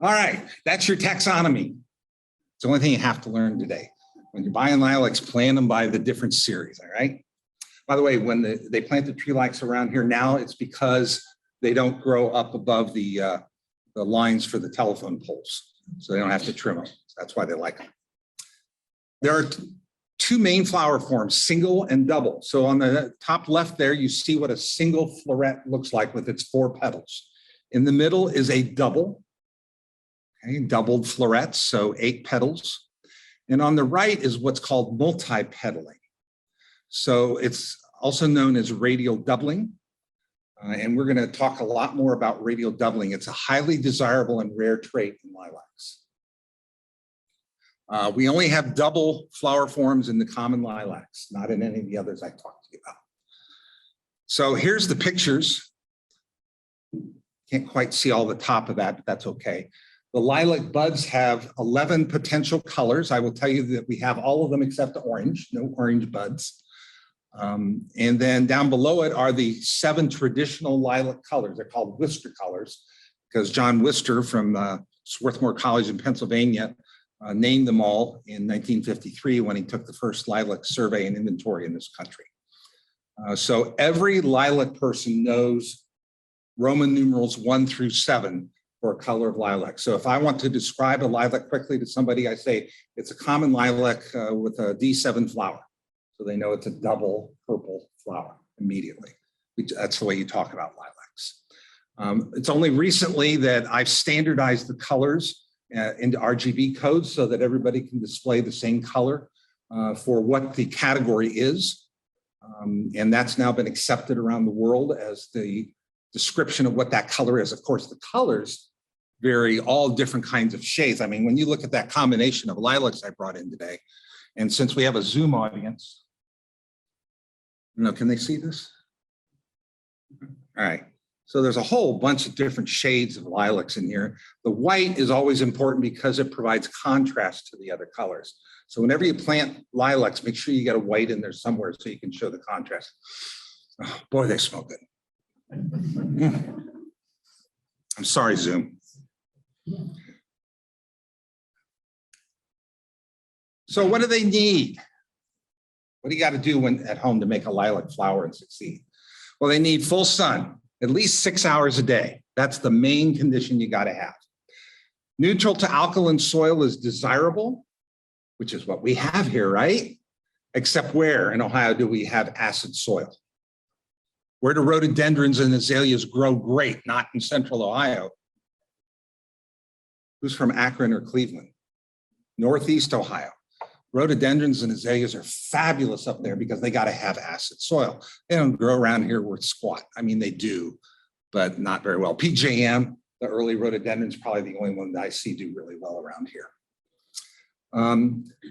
All right, that's your taxonomy. It's the only thing you have to learn today. When you're buying lilacs, plant them by the different series, all right? By the way, when they plant the tree lilacs around here now, it's because they don't grow up above the lines for the telephone poles. So they don't have to trim them. That's why they like them. There are 2 main flower forms, single and double. So on the top left there, you see what a single floret looks like with its 4 petals. In the middle is a double. Okay, doubled florets, so 8 petals. And on the right is what's called multipetaling. So it's also known as radial doubling. And we're going to talk a lot more about radial doubling. It's a highly desirable and rare trait in lilacs. We only have double flower forms in the common lilacs, not in any of the others I talked to you about. So here's the pictures. Can't quite see all the top of that, but that's okay. The lilac buds have 11 potential colors. I will tell you that we have all of them except orange, no orange buds. And then down below it are the 7 traditional lilac colors. They're called Worcester colors because John Worcester from Swarthmore College in Pennsylvania named them all in 1953 when he took the first lilac survey and inventory in this country. So every lilac person knows Roman numerals 1 through 7 for a color of lilac. So if I want to describe a lilac quickly to somebody, I say it's a common lilac with a D7 flower. So they know it's a double purple flower immediately. That's the way you talk about lilacs. It's only recently that I've standardized the colors into RGB codes so that everybody can display the same color for what the category is. And that's now been accepted around the world as the description of what that color is. Of course, the colors vary all different kinds of shades. I mean, when you look at that combination of lilacs I brought in today, and since we have a Zoom audience, can they see this? All right. So there's a whole bunch of different shades of lilacs in here. The white is always important because it provides contrast to the other colors. So whenever you plant lilacs, make sure you get a white in there somewhere so you can show the contrast. Oh, boy, they smell good. I'm sorry, Zoom. So what do they need? What do you got to do when at home to make a lilac flower and succeed? Well, they need full sun, at least 6 hours a day. That's the main condition you got to have. Neutral to alkaline soil is desirable, which is what we have here, right? Except where in Ohio do we have acid soil? Where do rhododendrons and azaleas grow great? Not in central Ohio. Who's from Akron or Cleveland? Northeast Ohio. Rhododendrons and azaleas are fabulous up there because they got to have acid soil. They don't grow around here where it's squat. I mean, they do, but not very well. PJM, the early rhododendrons, probably the only one that I see do really well around here.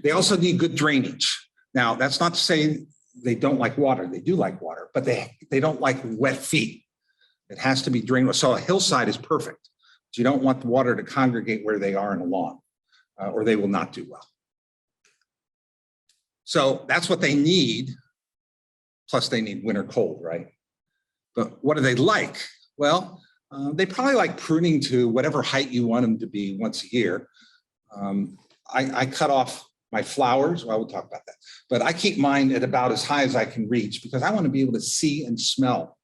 They also need good drainage. Now, that's not to say they don't like water. They do like water, but they don't like wet feet. It has to be drained. So a hillside is perfect. But you don't want the water to congregate where they are in a lawn, or they will not do well. So that's what they need. Plus they need winter cold, right? But what do they like? Well, they probably like pruning to whatever height you want them to be once a year. I cut off my flowers. Well, we'll talk about that. But I keep mine at about as high as I can reach because I want to be able to see and smell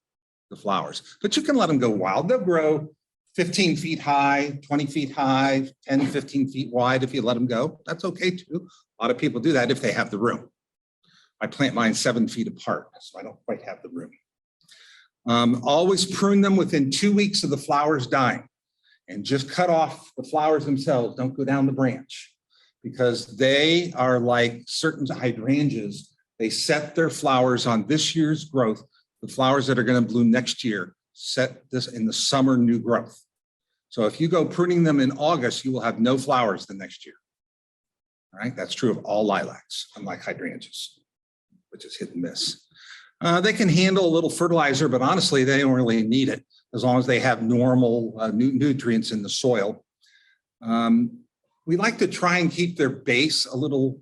the flowers. But you can let them go wild. They'll grow 15 feet high, 20 feet high, 10, 15 feet wide if you let them go. That's okay too. A lot of people do that if they have the room. I plant mine 7 feet apart, so I don't quite have the room. Always prune them within 2 weeks of the flowers dying and just cut off the flowers themselves. Don't go down the branch because they are like certain hydrangeas. They set their flowers on this year's growth. The flowers that are going to bloom next year set this in the summer new growth. So if you go pruning them in August, you will have no flowers the next year. All right, that's true of all lilacs, unlike hydrangeas, which is hit and miss. They can handle a little fertilizer, but honestly, they don't really need it as long as they have normal nutrients in the soil. We like to try and keep their base a little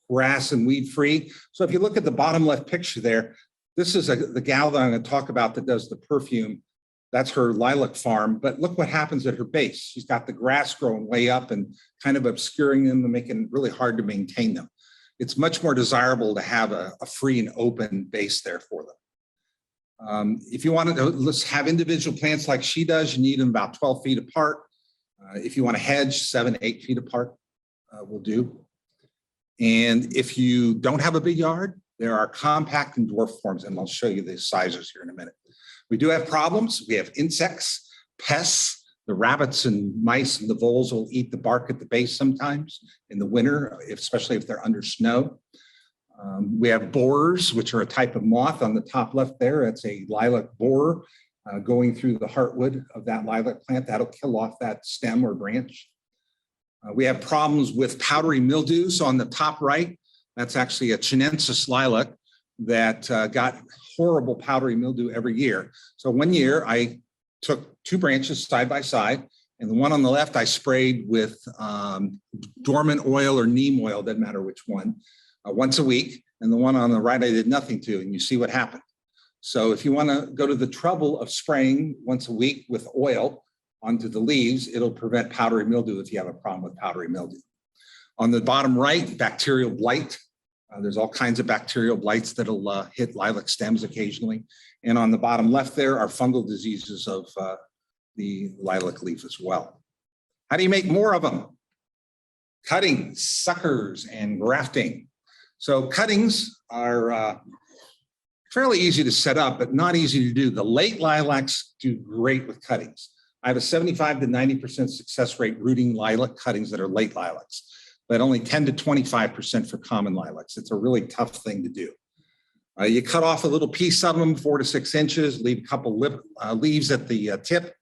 grass and weed free. So if you look at the bottom left picture there, this is the gal that I'm going to talk about that does the perfume. That's her lilac farm, but look what happens at her base. She's got the grass growing way up and kind of obscuring them and making it really hard to maintain them. It's much more desirable to have a free and open base there for them. If you want to, let's have individual plants like she does, you need them about 12 feet apart. If you want to hedge, 7, 8 feet apart will do. And if you don't have a big yard, there are compact and dwarf forms, and I'll show you the sizes here in a minute. We do have problems. We have insects, pests. The rabbits and mice and the voles will eat the bark at the base sometimes in the winter, especially if they're under snow. We have borers, which are a type of moth on the top left there. That's a lilac borer going through the heartwood of that lilac plant. That'll kill off that stem or branch. We have problems with powdery mildew. So on the top right, that's actually a chinensis lilac that got horrible powdery mildew every year. So one year I took 2 branches side by side, and the one on the left I sprayed with dormant oil or neem oil, doesn't matter which one, once a week. And the one on the right I did nothing to, and you see what happened. So if you want to go to the trouble of spraying once a week with oil onto the leaves, it'll prevent powdery mildew if you have a problem with powdery mildew. On the bottom right, bacterial blight. There's all kinds of bacterial blights that'll hit lilac stems occasionally. And on the bottom left there are fungal diseases of the lilac leaf as well. How do you make more of them? Cuttings, suckers, and grafting. So cuttings are fairly easy to set up, but not easy to do. The late lilacs do great with cuttings. I have a 75 to 90% success rate rooting lilac cuttings that are late lilacs, but only 10 to 25% for common lilacs. It's a really tough thing to do. You cut off a little piece of them, 4 to 6 inches, leave a couple leaves at the tip.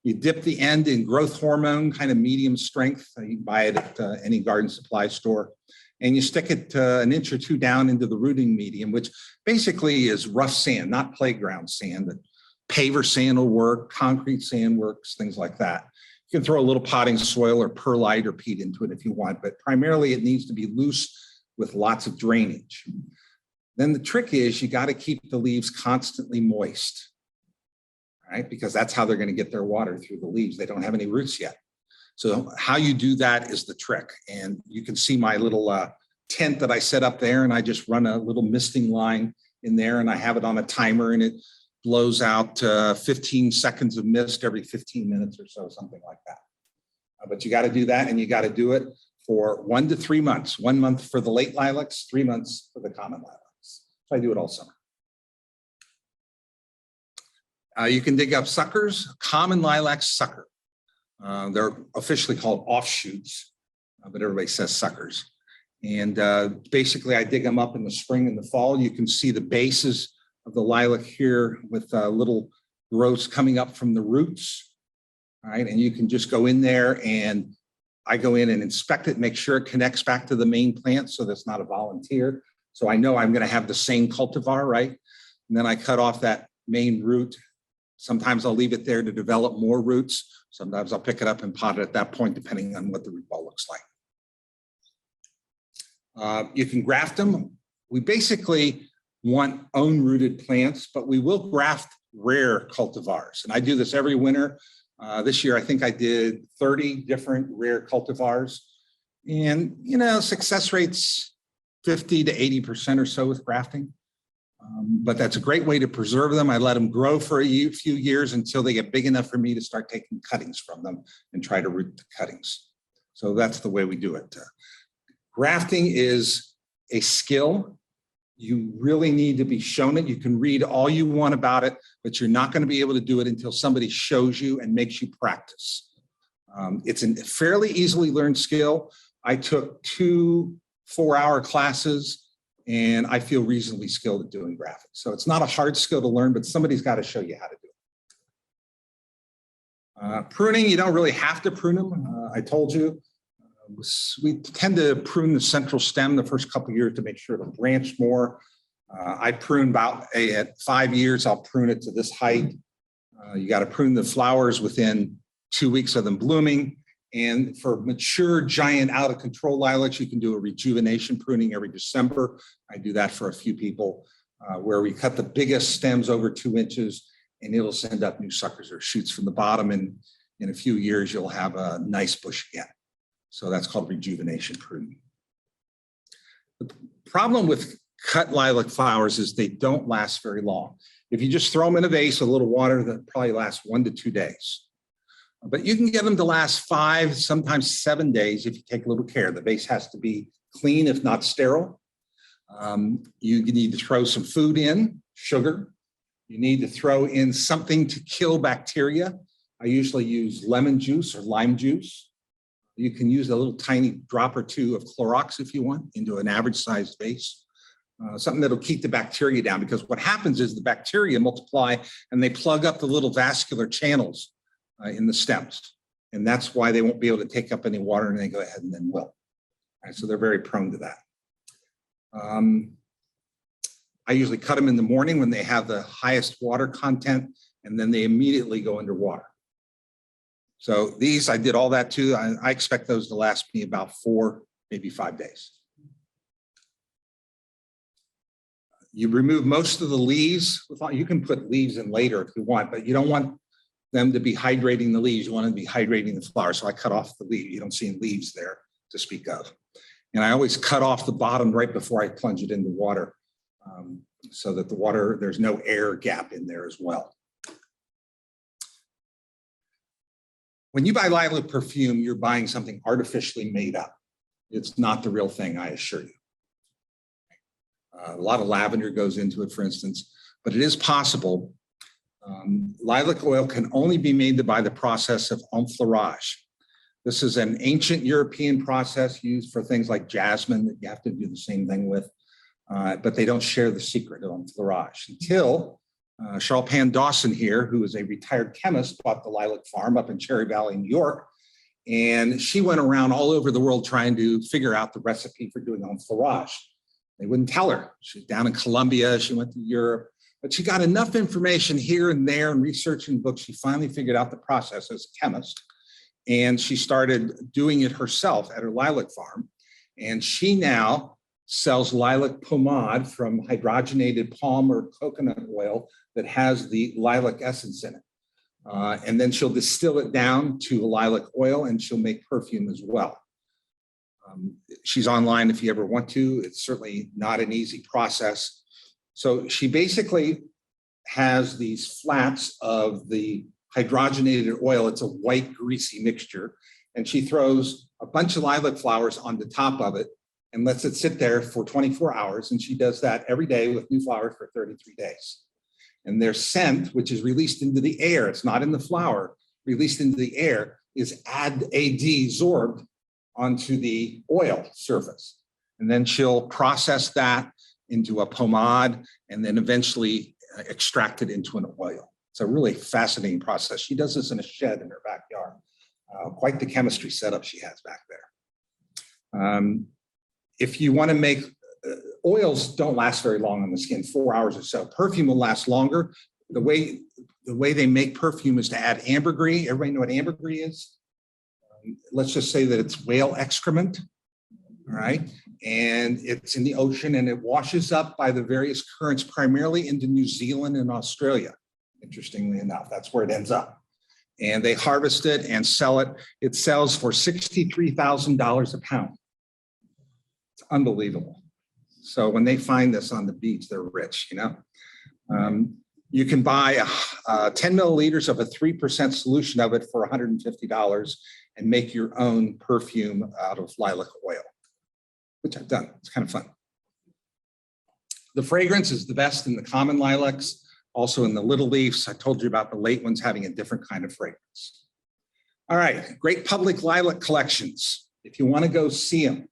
You dip the end in growth hormone, kind of medium strength. You can buy it at any garden supply store. And you stick it 1 inch or 2 down into the rooting medium, which basically is rough sand, not playground sand, but paver sand will work, concrete sand works, things like that. You can throw a little potting soil or perlite or peat into it if you want, but primarily it needs to be loose with lots of drainage. Then the trick is you got to keep the leaves constantly moist, right? Because that's how they're going to get their water through the leaves. They don't have any roots yet. So how you do that is the trick. And you can see my little tent that I set up there, and I just run a little misting line in there, and I have it on a timer, and it blows out 15 seconds of mist every 15 minutes or so, something like that. But you got to do that, and you got to do it for 1 to 3 months. 1 month for the late lilacs, 3 months for the common lilacs. So I do it all summer. You can dig up suckers. Common lilac sucker. They're officially called offshoots, but everybody says suckers. And basically, I dig them up in the spring and the fall. You can see the bases of the lilac here with little growths coming up from the roots. All right, and you can just go in there, and I go in and inspect it, make sure it connects back to the main plant, so that's not a volunteer. So I know I'm going to have the same cultivar, right? And then I cut off that main root. Sometimes I'll leave it there to develop more roots. Sometimes I'll pick it up and pot it at that point, depending on what the root ball looks like. You can graft them. We basically want own-rooted plants, but we will graft rare cultivars. And I do this every winter. This year, I think I did 30 different rare cultivars. And, you know, success rate's 50 to 80% or so with grafting. But that's a great way to preserve them. I let them grow for a few years until they get big enough for me to start taking cuttings from them and try to root the cuttings. So that's the way we do it. Grafting is a skill. You really need to be shown it. You can read all you want about it, but you're not going to be able to do it until somebody shows you and makes you practice. It's a fairly easily learned skill. I took 2 4-hour classes, and I feel reasonably skilled at doing grafting. So it's not a hard skill to learn, but somebody's got to show you how to do it. Pruning, you don't really have to prune them. I told you. We tend to prune the central stem the first couple of years to make sure it'll branch more. I prune about at 5 years, I'll prune it to this height. You got to prune the flowers within 2 weeks of them blooming. And for mature, giant, out of control lilacs, you can do a rejuvenation pruning every December. I do that for a few people where we cut the biggest stems over 2 inches, and it'll send up new suckers or shoots from the bottom. And in a few years, you'll have a nice bush again. So that's called rejuvenation pruning. The problem with cut lilac flowers is they don't last very long. If you just throw them in a vase with a little water, that probably lasts 1 to 2 days. But you can get them to last 5, sometimes 7 days if you take a little care. The vase has to be clean, if not sterile. You need to throw some food in, sugar. You need to throw in something to kill bacteria. I usually use lemon juice or lime juice. You can use a little tiny drop or 2 of Clorox if you want into an average sized vase. Something that'll keep the bacteria down, because what happens is the bacteria multiply and they plug up the little vascular channels in the stems. And that's why they won't be able to take up any water, and they go ahead and then wilt. Right, so they're very prone to that. I usually cut them in the morning when they have the highest water content, and then they immediately go underwater. So these, I did all that too. I expect those to last me about 4, maybe 5 days. You remove most of the leaves. You can put leaves in later if you want, but you don't want them to be hydrating the leaves. You want them to be hydrating the flowers. So I cut off the leaf. You don't see any leaves there to speak of. And I always cut off the bottom right before I plunge it into water so that the water, there's no air gap in there as well. When you buy lilac perfume, you're buying something artificially made up. It's not the real thing, I assure you. A lot of lavender goes into it, for instance, but it is possible. Lilac oil can only be made by the process of enfleurage. This is an ancient European process used for things like jasmine that you have to do the same thing with, but they don't share the secret of enfleurage until Charles Pan Dawson here, who is a retired chemist, bought the Lilac Farm up in Cherry Valley, New York. And she went around all over the world trying to figure out the recipe for doing enfleurage. They wouldn't tell her. She's down in Colombia. She went to Europe. But she got enough information here and there and researching books. She finally figured out the process as a chemist. And she started doing it herself at her lilac farm. And she now sells lilac pomade from hydrogenated palm or coconut oil that has the lilac essence in it. And then she'll distill it down to lilac oil and she'll make perfume as well. She's online if you ever want to. It's certainly not an easy process. So she basically has these flats of the hydrogenated oil. It's a white, greasy mixture. And she throws a bunch of lilac flowers on the top of it and lets it sit there for 24 hours. And she does that every day with new flowers for 33 days. And their scent, which is released into the air, it's not in the flower, released into the air, is adsorbed onto the oil surface. And then she'll process that into a pomade and then eventually extract it into an oil. It's a really fascinating process. She does this in a shed in her backyard. Quite the chemistry setup she has back there. If you want to make oils, don't last very long on the skin, 4 hours or so. Perfume will last longer. The way they make perfume is to add ambergris. Everybody know what ambergris is? Let's just say that it's whale excrement, all right? And it's in the ocean and it washes up by the various currents, primarily into New Zealand and Australia. Interestingly enough, that's where it ends up. And they harvest it and sell it. It sells for $63,000 a pound. It's unbelievable. So when they find this on the beach, they're rich, you know? You can buy 10 milliliters of a 3% solution of it for $150 and make your own perfume out of lilac oil, which I've done. It's kind of fun. The fragrance is the best in the common lilacs, also in the little leaves. I told you about the late ones having a different kind of fragrance. All right, great public lilac collections. If you want to go see them,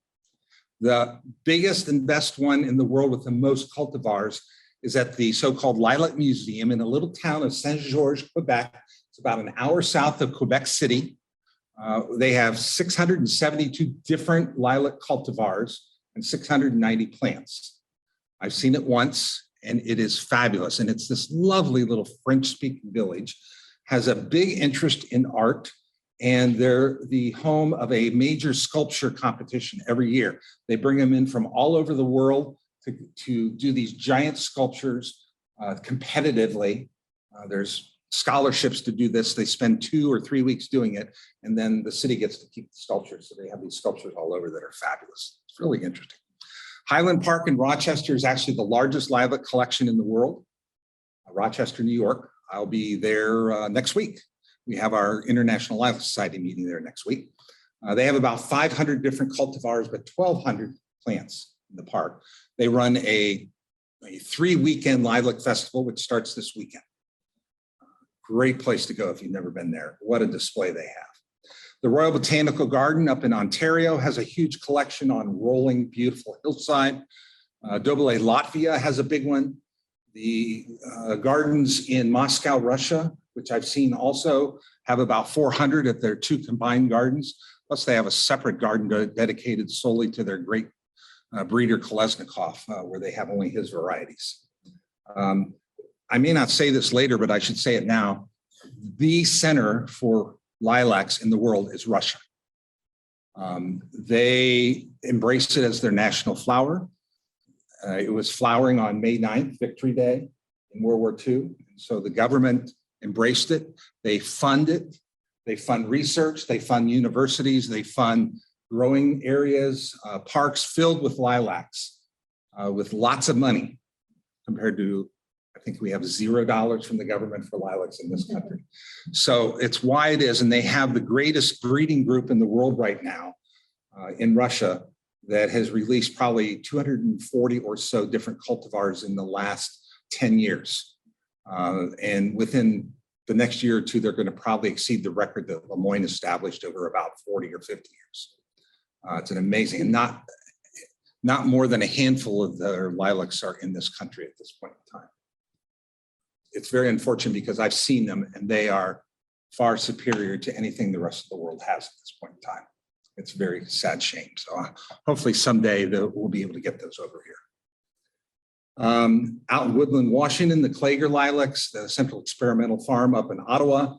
the biggest and best one in the world with the most cultivars is at the so-called Lilac Museum in a little town of Saint-Georges, Quebec. It's about an hour south of Quebec City. They have 672 different lilac cultivars and 690 plants. I've seen it once and it is fabulous. And it's this lovely little French-speaking village, has a big interest in art, and they're the home of a major sculpture competition every year. They bring them in from all over the world to do these giant sculptures competitively. There's scholarships to do this. They spend 2 or 3 weeks doing it, and then the city gets to keep the sculptures. So they have these sculptures all over that are fabulous. It's really interesting. Highland Park in Rochester is actually the largest lilac collection in the world. Rochester, New York. I'll be there next week. We have our International Lilac Society meeting there next week. They have about 500 different cultivars, but 1,200 plants in the park. They run a 3-weekend lilac festival, which starts this weekend. Great place to go if you've never been there. What a display they have. The Royal Botanical Garden up in Ontario has a huge collection on rolling, beautiful hillside. Doble, Latvia has a big one. The gardens in Moscow, Russia, which I've seen also, have about 400 at their 2 combined gardens. Plus they have a separate garden dedicated solely to their great breeder Kolesnikov, where they have only his varieties. I may not say this later, but I should say it now. The center for lilacs in the world is Russia. They embraced it as their national flower. It was flowering on May 9th, Victory Day in World War II. So the government embraced it. They fund it. They fund research. They fund universities. They fund growing areas, parks filled with lilacs, with lots of money compared to, I think we have $0 from the government for lilacs in this country. So it's why it is, and they have the greatest breeding group in the world right now in Russia that has released probably 240 or so different cultivars in the last 10 years. And within the next year or two, they're going to probably exceed the record that Lemoyne established over about 40 or 50 years. It's an amazing, and not more than a handful of their lilacs are in this country at this point in time. It's very unfortunate because I've seen them and they are far superior to anything the rest of the world has at this point in time. It's a very sad shame. So hopefully someday we'll be able to get those over here. Out in Woodland, Washington, the Klager Lilacs, the Central Experimental Farm up in Ottawa.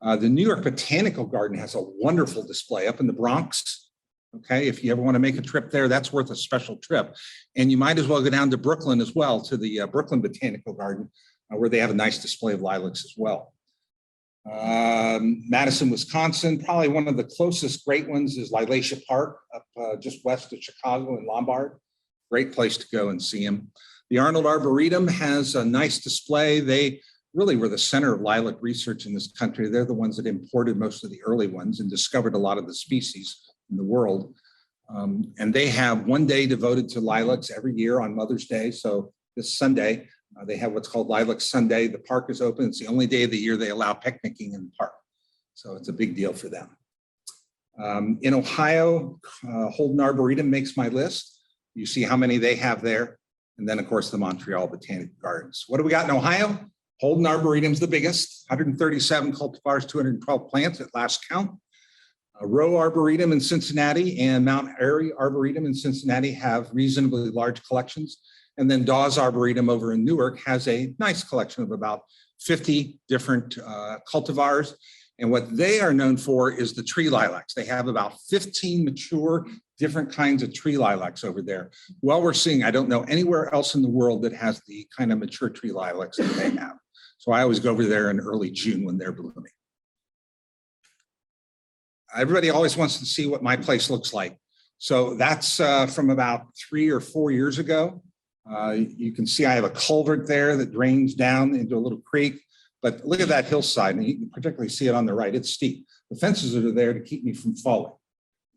The New York Botanical Garden has a wonderful display up in the Bronx. Okay, if you ever want to make a trip there, that's worth a special trip. And you might as well go down to Brooklyn as well, to the Brooklyn Botanical Garden, where they have a nice display of lilacs as well. Madison, Wisconsin, probably one of the closest great ones is Lilacia Park up just west of Chicago in Lombard. Great place to go and see them. The Arnold Arboretum has a nice display. They really were the center of lilac research in this country. They're the ones that imported most of the early ones and discovered a lot of the species in the world. And they have one day devoted to lilacs every year on Mother's Day. So this Sunday, they have what's called Lilac Sunday. The park is open. It's the only day of the year they allow picnicking in the park. So it's a big deal for them. In Ohio, Holden Arboretum makes my list. You see how many they have there. And then, of course, the Montreal Botanical Gardens. What do we got in Ohio? Holden Arboretum is the biggest, 137 cultivars, 212 plants at last count. Rowe Arboretum in Cincinnati and Mount Airy Arboretum in Cincinnati have reasonably large collections. And then Dawes Arboretum over in Newark has a nice collection of about 50 different cultivars. And what they are known for is the tree lilacs. They have about 15 mature different kinds of tree lilacs over there. Well, we're seeing, I don't know anywhere else in the world that has the kind of mature tree lilacs that they have. So I always go over there in early June when they're blooming. Everybody always wants to see what my place looks like. So that's from about 3 or 4 years ago. You can see I have a culvert there that drains down into a little creek, but look at that hillside, and you can particularly see it on the right. It's steep. The fences are there to keep me from falling.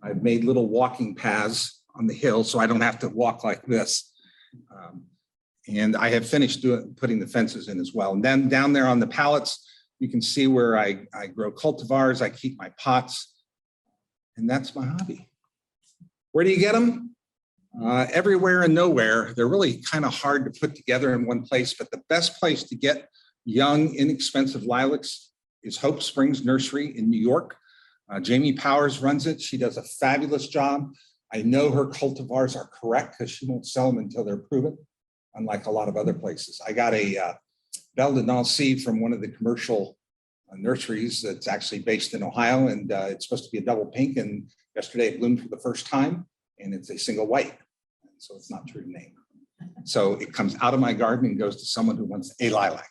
I've made little walking paths on the hill so I don't have to walk like this. And I have finished putting the fences in as well. And then down there on the pallets, you can see where I grow cultivars, I keep my pots, and that's my hobby. Where do you get them? Everywhere and nowhere. They're really kind of hard to put together in one place, but the best place to get young, inexpensive lilacs is Hope Springs Nursery in New York. Jamie Powers runs it. She does a fabulous job. I know her cultivars are correct because she won't sell them until they're proven, unlike a lot of other places. I got a Belle de Nancy from one of the commercial nurseries that's actually based in Ohio, and it's supposed to be a double pink, and yesterday it bloomed for the first time, and it's a single white, so it's not true to name. So it comes out of my garden and goes to someone who wants a lilac.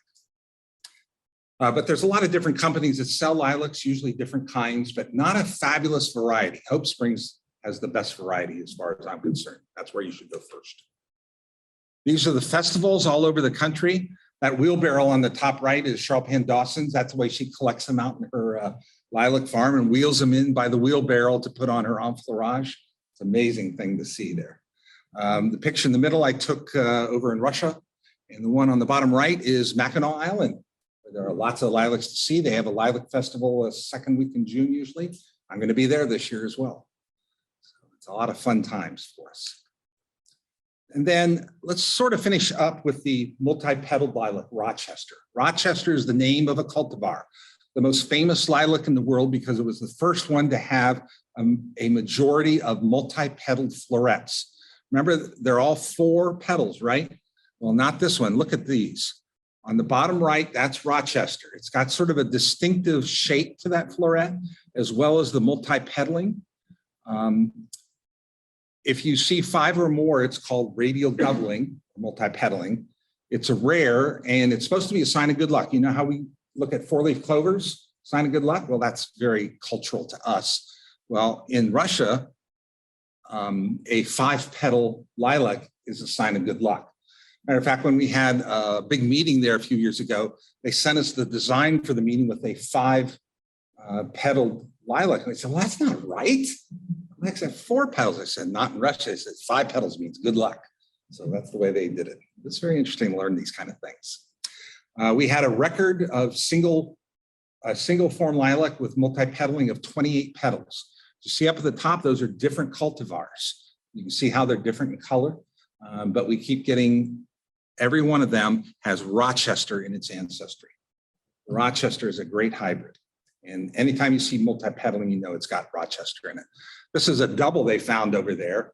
But there's a lot of different companies that sell lilacs, usually different kinds, but not a fabulous variety. Hope Springs has the best variety as far as I'm concerned. That's where you should go first. These are the festivals all over the country. That wheelbarrow on the top right is Charlotte Dawson's. That's the way she collects them out in her lilac farm and wheels them in by the wheelbarrow to put on her enfleurage. It's an amazing thing to see there. The picture in the middle I took over in Russia, and the one on the bottom right is Mackinac Island. There are lots of lilacs to see. They have a lilac festival the second week in June usually. I'm going to be there this year as well. So it's a lot of fun times for us. And then let's sort of finish up with the multipetaled lilac, Rochester. Rochester is the name of a cultivar, the most famous lilac in the world because it was the first one to have a majority of multipetaled florets. Remember, they're all 4 petals, right? Well, not this one. Look at these. On the bottom right, that's Rochester. It's got sort of a distinctive shape to that floret, as well as the multi-petaling. If you see 5 or more, it's called radial doubling, multi-petaling. It's a rare, and it's supposed to be a sign of good luck. You know how we look at 4-leaf clovers, sign of good luck? Well, that's very cultural to us. Well, in Russia, a 5-petal lilac is a sign of good luck. Matter of fact, when we had a big meeting there a few years ago, they sent us the design for the meeting with a 5-petaled lilac. And I said, well, that's not right. I said, 4 petals. I said, not in Russia. I said, 5 petals means good luck. So that's the way they did it. It's very interesting to learn these kind of things. We had a record of single form lilac with multi-petaling of 28 petals. You see up at the top, those are different cultivars. You can see how they're different in color, but we keep getting, every one of them has Rochester in its ancestry. Rochester is a great hybrid. And anytime you see multi-petaling, you know it's got Rochester in it. This is a double they found over there.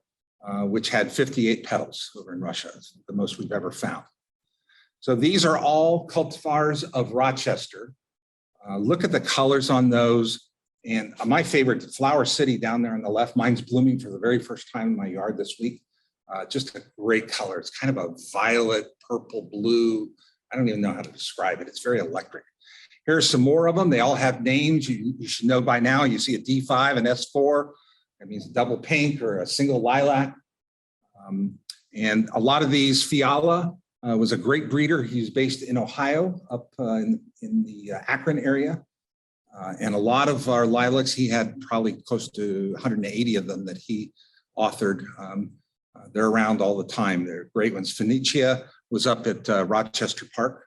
which had 58 petals over in Russia, the most we've ever found. So these are all cultivars of Rochester. Look at the colors on those. And my favorite, Flower City down there on the left, mine's blooming for the very first time in my yard this week. Just a great color. It's kind of a violet, purple, blue. I don't even know how to describe it. It's very electric. Here's some more of them. They all have names. You should know by now. You see a D5 and S4. That means a double pink or a single lilac. And a lot of these, Fiala was a great breeder. He's based in Ohio, up in the Akron area. And a lot of our lilacs, he had probably close to 180 of them that he authored. They're around all the time. They're great ones. Phoenicia was up at Rochester Park.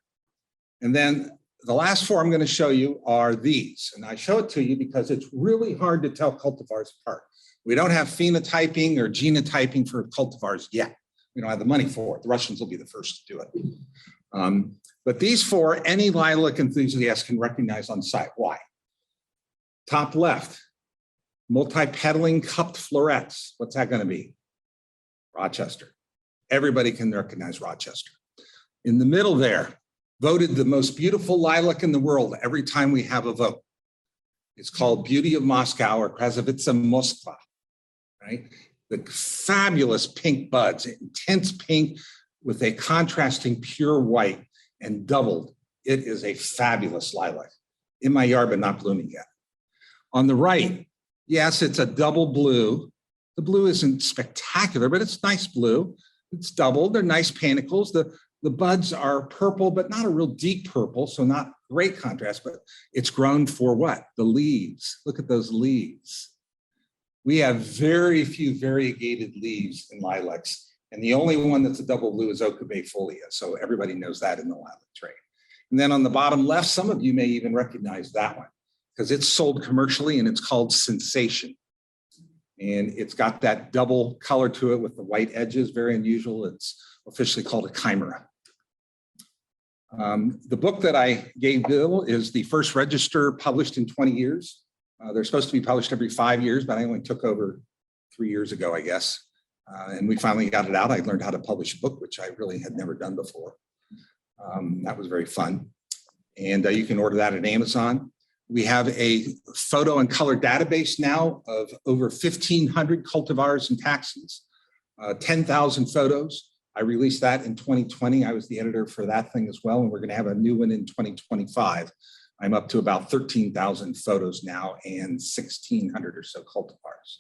And then the last four I'm going to show you are these. And I show it to you because it's really hard to tell cultivars apart. We don't have phenotyping or genotyping for cultivars yet. We don't have the money for it. The Russians will be the first to do it. But these four, any lilac enthusiast can recognize on sight. Why? Top left, multi-petaling cupped florets. What's that going to be? Rochester. Everybody can recognize Rochester. In the middle there, voted the most beautiful lilac in the world every time we have a vote. It's called Beauty of Moscow or Krasavitsa Moskva, right? The fabulous pink buds, intense pink with a contrasting pure white and doubled. It is a fabulous lilac. In my yard, but not blooming yet. On the right, yes, it's a double blue. The blue isn't spectacular, but it's nice blue. It's doubled. They're nice panicles. The buds are purple, but not a real deep purple, so not great contrast, but it's grown for what? The leaves. Look at those leaves. We have very few variegated leaves in lilacs, and the only one that's a double blue is Okabe folia, so everybody knows that in the lilac trade. And then on the bottom left, some of you may even recognize that one because it's sold commercially and it's called Sensation. And it's got that double color to it with the white edges, very unusual. It's officially called a chimera. The book that I gave Bill is the first register published in 20 years. They're supposed to be published every 5 years, but I only took over 3 years ago, I guess. And we finally got it out. I learned how to publish a book, which I really had never done before. That was very fun. And you can order that at Amazon. We have a photo and color database now of over 1,500 cultivars and taxons, 10,000 photos. I released that in 2020. I was the editor for that thing as well, and we're going to have a new one in 2025. I'm up to about 13,000 photos now and 1,600 or so cultivars.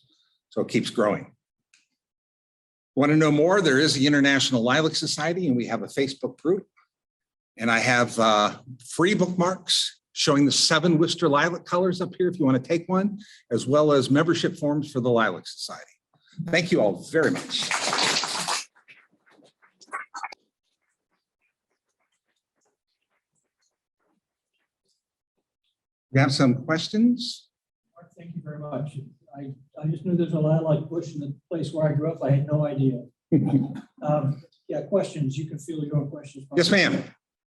So it keeps growing. Want to know more? There is the International Lilac Society, and we have a Facebook group. And I have free bookmarks showing the 7 Worcester lilac colors up here if you want to take one, as well as membership forms for the Lilac Society. Thank you all very much. You have some questions? Mark, thank you very much. I just knew there's a lilac bush in the place where I grew up. I had no idea. Yeah, questions. You can field your own questions. Yes, ma'am.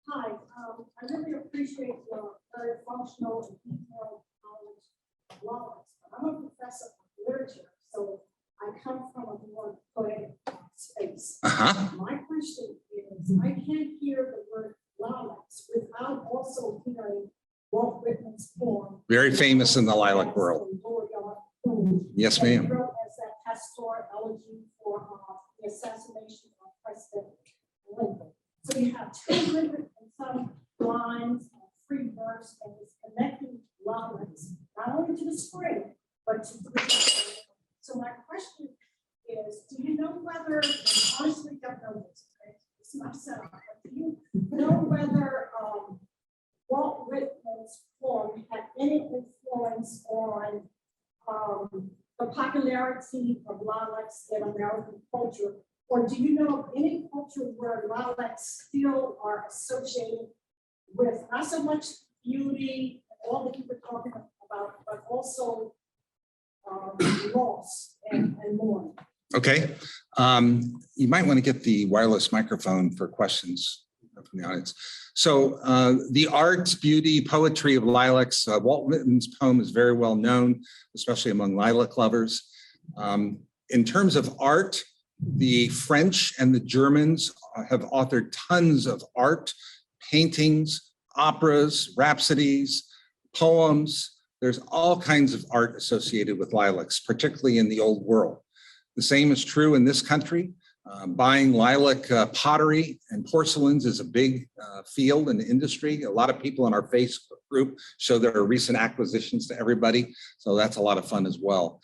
Hi, I really appreciate your very functional and detailed knowledge of lilacs. I'm a professor of literature, so I come from a more poetic space. My question is, I can't hear the word lilacs without also hearing Walt Whitman's poem. Very famous in the lilac world. Yes, ma'am. He wrote as that pastoral elegy for the assassination of Preston Lilac. So you have 200 and some lines and free verse, and it's connecting lilacs not only to the spring, but to the winter. So my question is, do you know whether, and honestly don't know this, okay? It's not set up, but do you know whether Walt Whitman's poem had any influence on the popularity of lilacs in American culture? Or do you know of any culture where lilacs still are associated with not so much beauty and all that you were talking about, but also loss and mourning? Okay. You might want to get the wireless microphone for questions from the audience. So the art, beauty, poetry of lilacs, Walt Whitman's poem is very well known, especially among lilac lovers. In terms of art, The French and the Germans have authored tons of art, paintings, operas, rhapsodies, poems. There's all kinds of art associated with lilacs, particularly in the old world. The same is true in this country. Buying lilac pottery and porcelains is a big field in the industry. A lot of people in our Facebook group show their recent acquisitions to everybody. So that's a lot of fun as well.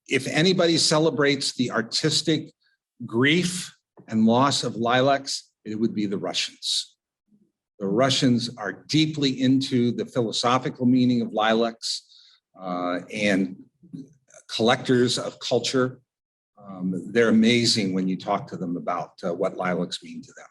If anybody celebrates the artistic grief and loss of lilacs, it would be the Russians. The Russians are deeply into the philosophical meaning of lilacs and collectors of culture. They're amazing when you talk to them about what lilacs mean to them.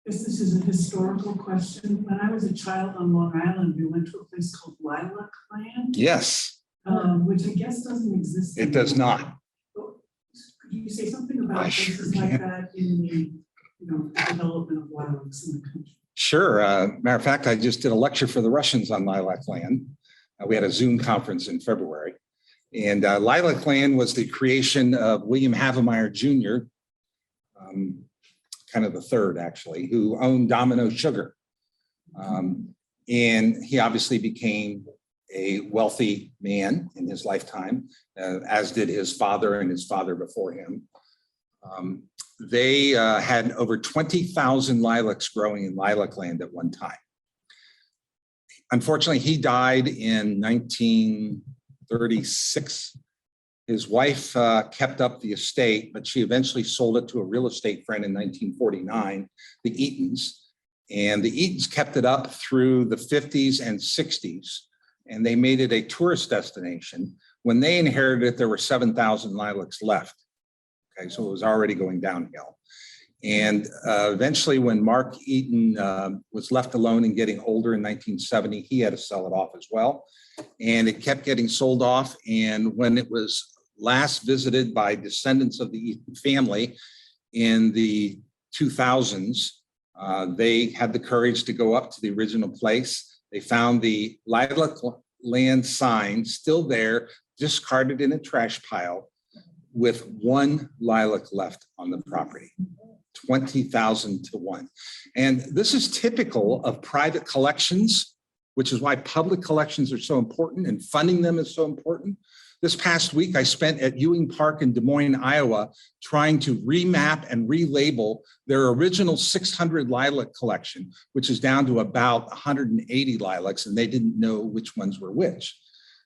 This is a historical question. When I was a child on Long Island, we went to a place called Lilac Land. Yes. Which I guess doesn't exist. It does not. Could you say something about places like that in the, development of lilacs in the country? Sure. Matter of fact, I just did a lecture for the Russians on Lilac Land. We had a Zoom conference in February. And Lilac Land was the creation of William Havemeyer Jr., kind of the third actually, who owned Domino Sugar. And he obviously became a wealthy man in his lifetime, as did his father and his father before him. They had over 20,000 lilacs growing in Lilac Land at one time. Unfortunately, he died in 1936. His wife kept up the estate, but she eventually sold it to a real estate friend in 1949, the Eatons. And the Eatons kept it up through the 50s and 60s, and they made it a tourist destination. When they inherited it, there were 7,000 lilacs left. Okay, so it was already going downhill. And eventually when Mark Eaton was left alone and getting older in 1970, he had to sell it off as well. And it kept getting sold off. And when it was last visited by descendants of the Eaton family in the 2000s, they had the courage to go up to the original place. They found the Lilac Land sign still there, discarded in a trash pile, with one lilac left on the property, 20,000 to 1. And this is typical of private collections, which is why public collections are so important and funding them is so important. This past week, I spent at Ewing Park in Des Moines, Iowa, trying to remap and relabel their original 600 lilac collection, which is down to about 180 lilacs, and they didn't know which ones were which.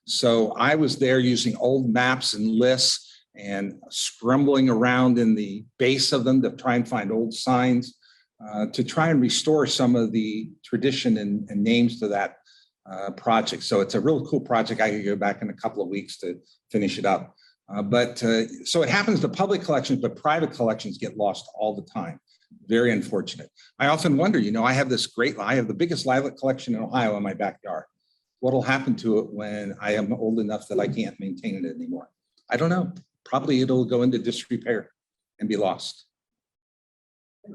So I was there using old maps and lists and scrambling around in the base of them to try and find old signs, to try and restore some of the tradition and names to that project. So it's a real cool project. I could go back in a couple of weeks to finish it up. So it happens to public collections, but private collections get lost all the time. Very unfortunate. I often wonder, I have the biggest lilac collection in Ohio in my backyard. What'll happen to it when I am old enough that I can't maintain it anymore? I don't know. Probably it'll go into disrepair and be lost. I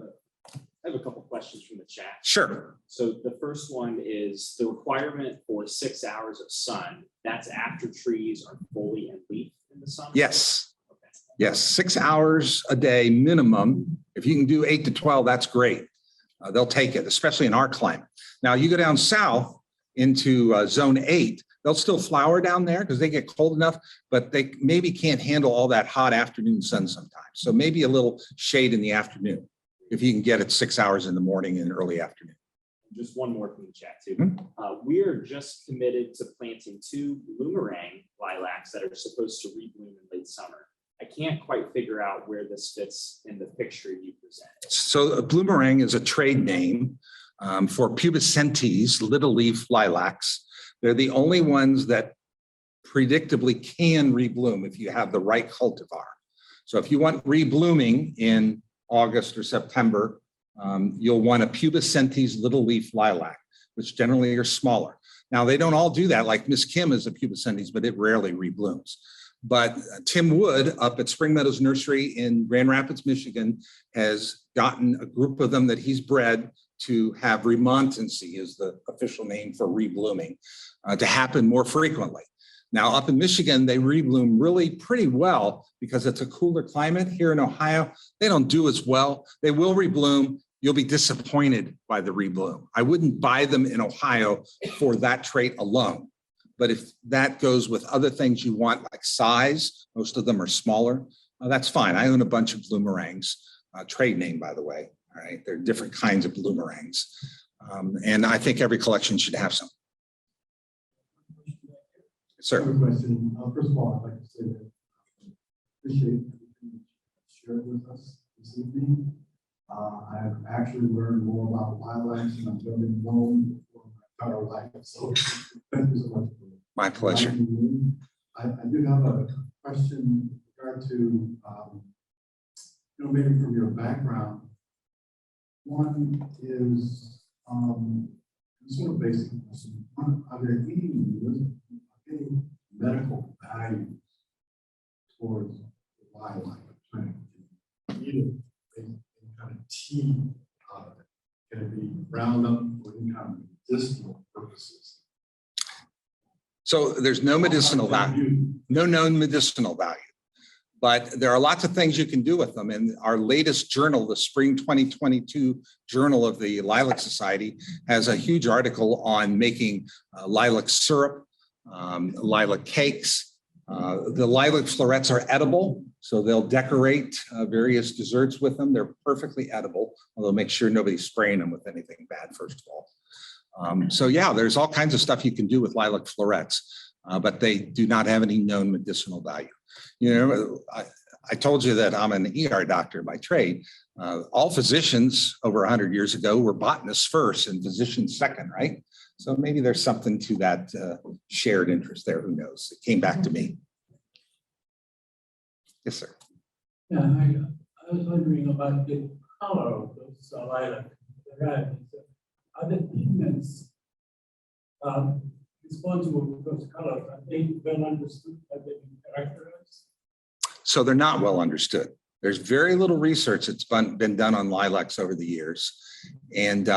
have a couple questions from the chat. Sure. So the first one is the requirement for 6 hours of sun. That's after trees are fully in leaf in the sun? Yes. Okay. Yes, 6 hours a day minimum. If you can do 8 to 12, that's great. They'll take it, especially in our climate. Now you go down south into zone 8, they'll still flower down there because they get cold enough, but they maybe can't handle all that hot afternoon sun sometimes. So maybe a little shade in the afternoon, if you can get it 6 hours in the morning and early afternoon. Just one more from the chat too. We are just committed to planting 2 bloomerang lilacs that are supposed to rebloom in late summer. I can't quite figure out where this fits in the picture you presented. So a bloomerang is a trade name for pubescentes, little leaf lilacs. They're the only ones that predictably can rebloom if you have the right cultivar. So if you want reblooming in August or September, you'll want a pubescentes little leaf lilac, which generally are smaller. Now they don't all do that, like Miss Kim is a pubescentes, but it rarely reblooms. But Tim Wood up at Spring Meadows Nursery in Grand Rapids, Michigan, has gotten a group of them that he's bred to have remontancy, is the official name for reblooming, to happen more frequently. Now, up in Michigan, they rebloom really pretty well because it's a cooler climate. Here in Ohio, they don't do as well. They will rebloom. You'll be disappointed by the rebloom. I wouldn't buy them in Ohio for that trait alone. But if that goes with other things you want, like size, most of them are smaller, that's fine. I own a bunch of bloomerangs, trade name, by the way. All right, there are different kinds of bloomerangs. And I think every collection should have some. Sir. Question. First of all, I'd like to say that I appreciate everything you shared with us this evening. I've actually learned more about lilacs than I've ever known before my entire life. So thank you so much. My pleasure. I do have a question with regard to, maybe from your background. One is sort of basic question. Are there any medical values towards the lilac plant? Either any kind of tea out of it, can it be ground up for any kind of medicinal purposes? So there's no medicinal value, no known medicinal value, but there are lots of things you can do with them. And our latest journal, the Spring 2022 Journal of the Lilac Society, has a huge article on making lilac syrup, lilac cakes. The lilac florets are edible, so they'll decorate various desserts with them. They're perfectly edible, although make sure nobody's spraying them with anything bad, first of all. So yeah, there's all kinds of stuff you can do with lilac florets, but they do not have any known medicinal value. You know, I told you that I'm an ER doctor by trade. All physicians over 100 years ago were botanists first and physicians second, right? So maybe there's something to that shared interest there. Who knows? It came back to me. Yes, sir. Yeah, I was wondering about the color of those lilac varieties. Are the pigments responsible for those colors? Are they well understood? Are they characterized? So they're not well understood. There's very little research that's been done on lilacs over the years. And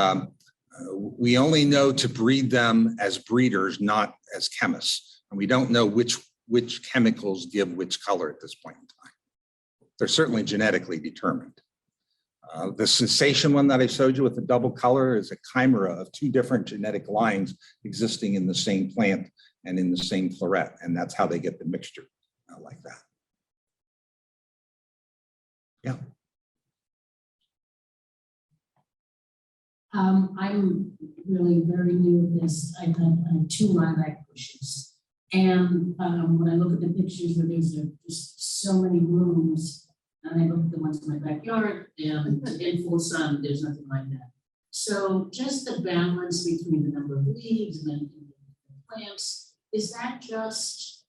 we only know to breed them as breeders, not as chemists. And we don't know which chemicals give which color at this point in time. They're certainly genetically determined. The sensation one that I showed you with the double color is a chimera of two different genetic lines existing in the same plant and in the same floret. And that's how they get the mixture like that. Yeah. I'm really very new at this. I've had 2 lilac bushes. And when I look at the pictures where there's just so many blooms, and I look at the ones in my backyard, and in full sun, there's nothing like that. So just the balance between the number of leaves and then the plants, is that just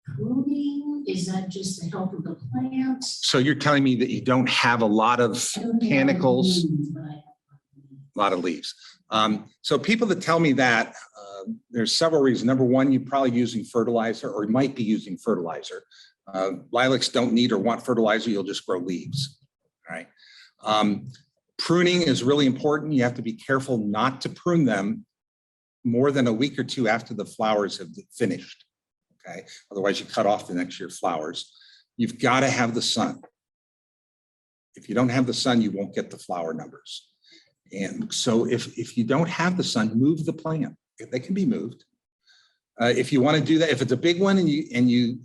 pruning? Is that just the health of the plant? So you're telling me that you don't have a lot of panicles, a lot of leaves. So people that tell me that, there's several reasons. Number one, you're probably using fertilizer or might be using fertilizer. Lilacs don't need or want fertilizer, you'll just grow leaves, all right? Pruning is really important. You have to be careful not to prune them more than a week or 2 after the flowers have finished, okay? Otherwise you cut off the next year's flowers. You've got to have the sun. If you don't have the sun, you won't get the flower numbers. And so if you don't have the sun, move the plant. They can be moved. If you want to do that, if it's a big one and you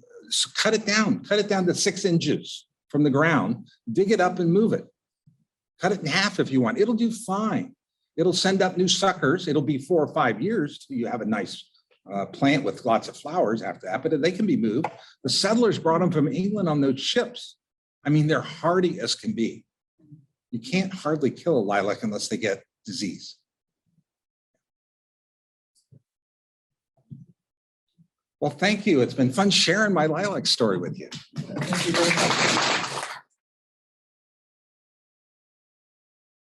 cut it down to 6 inches from the ground, dig it up and move it. Cut it in half if you want. It'll do fine. It'll send up new suckers. It'll be 4 or 5 years till you have a nice plant with lots of flowers after that, but they can be moved. The settlers brought them from England on those ships. I mean, they're hardy as can be. You can't hardly kill a lilac unless they get disease. Well, thank you. It's been fun sharing my lilac story with you. Thank you very much.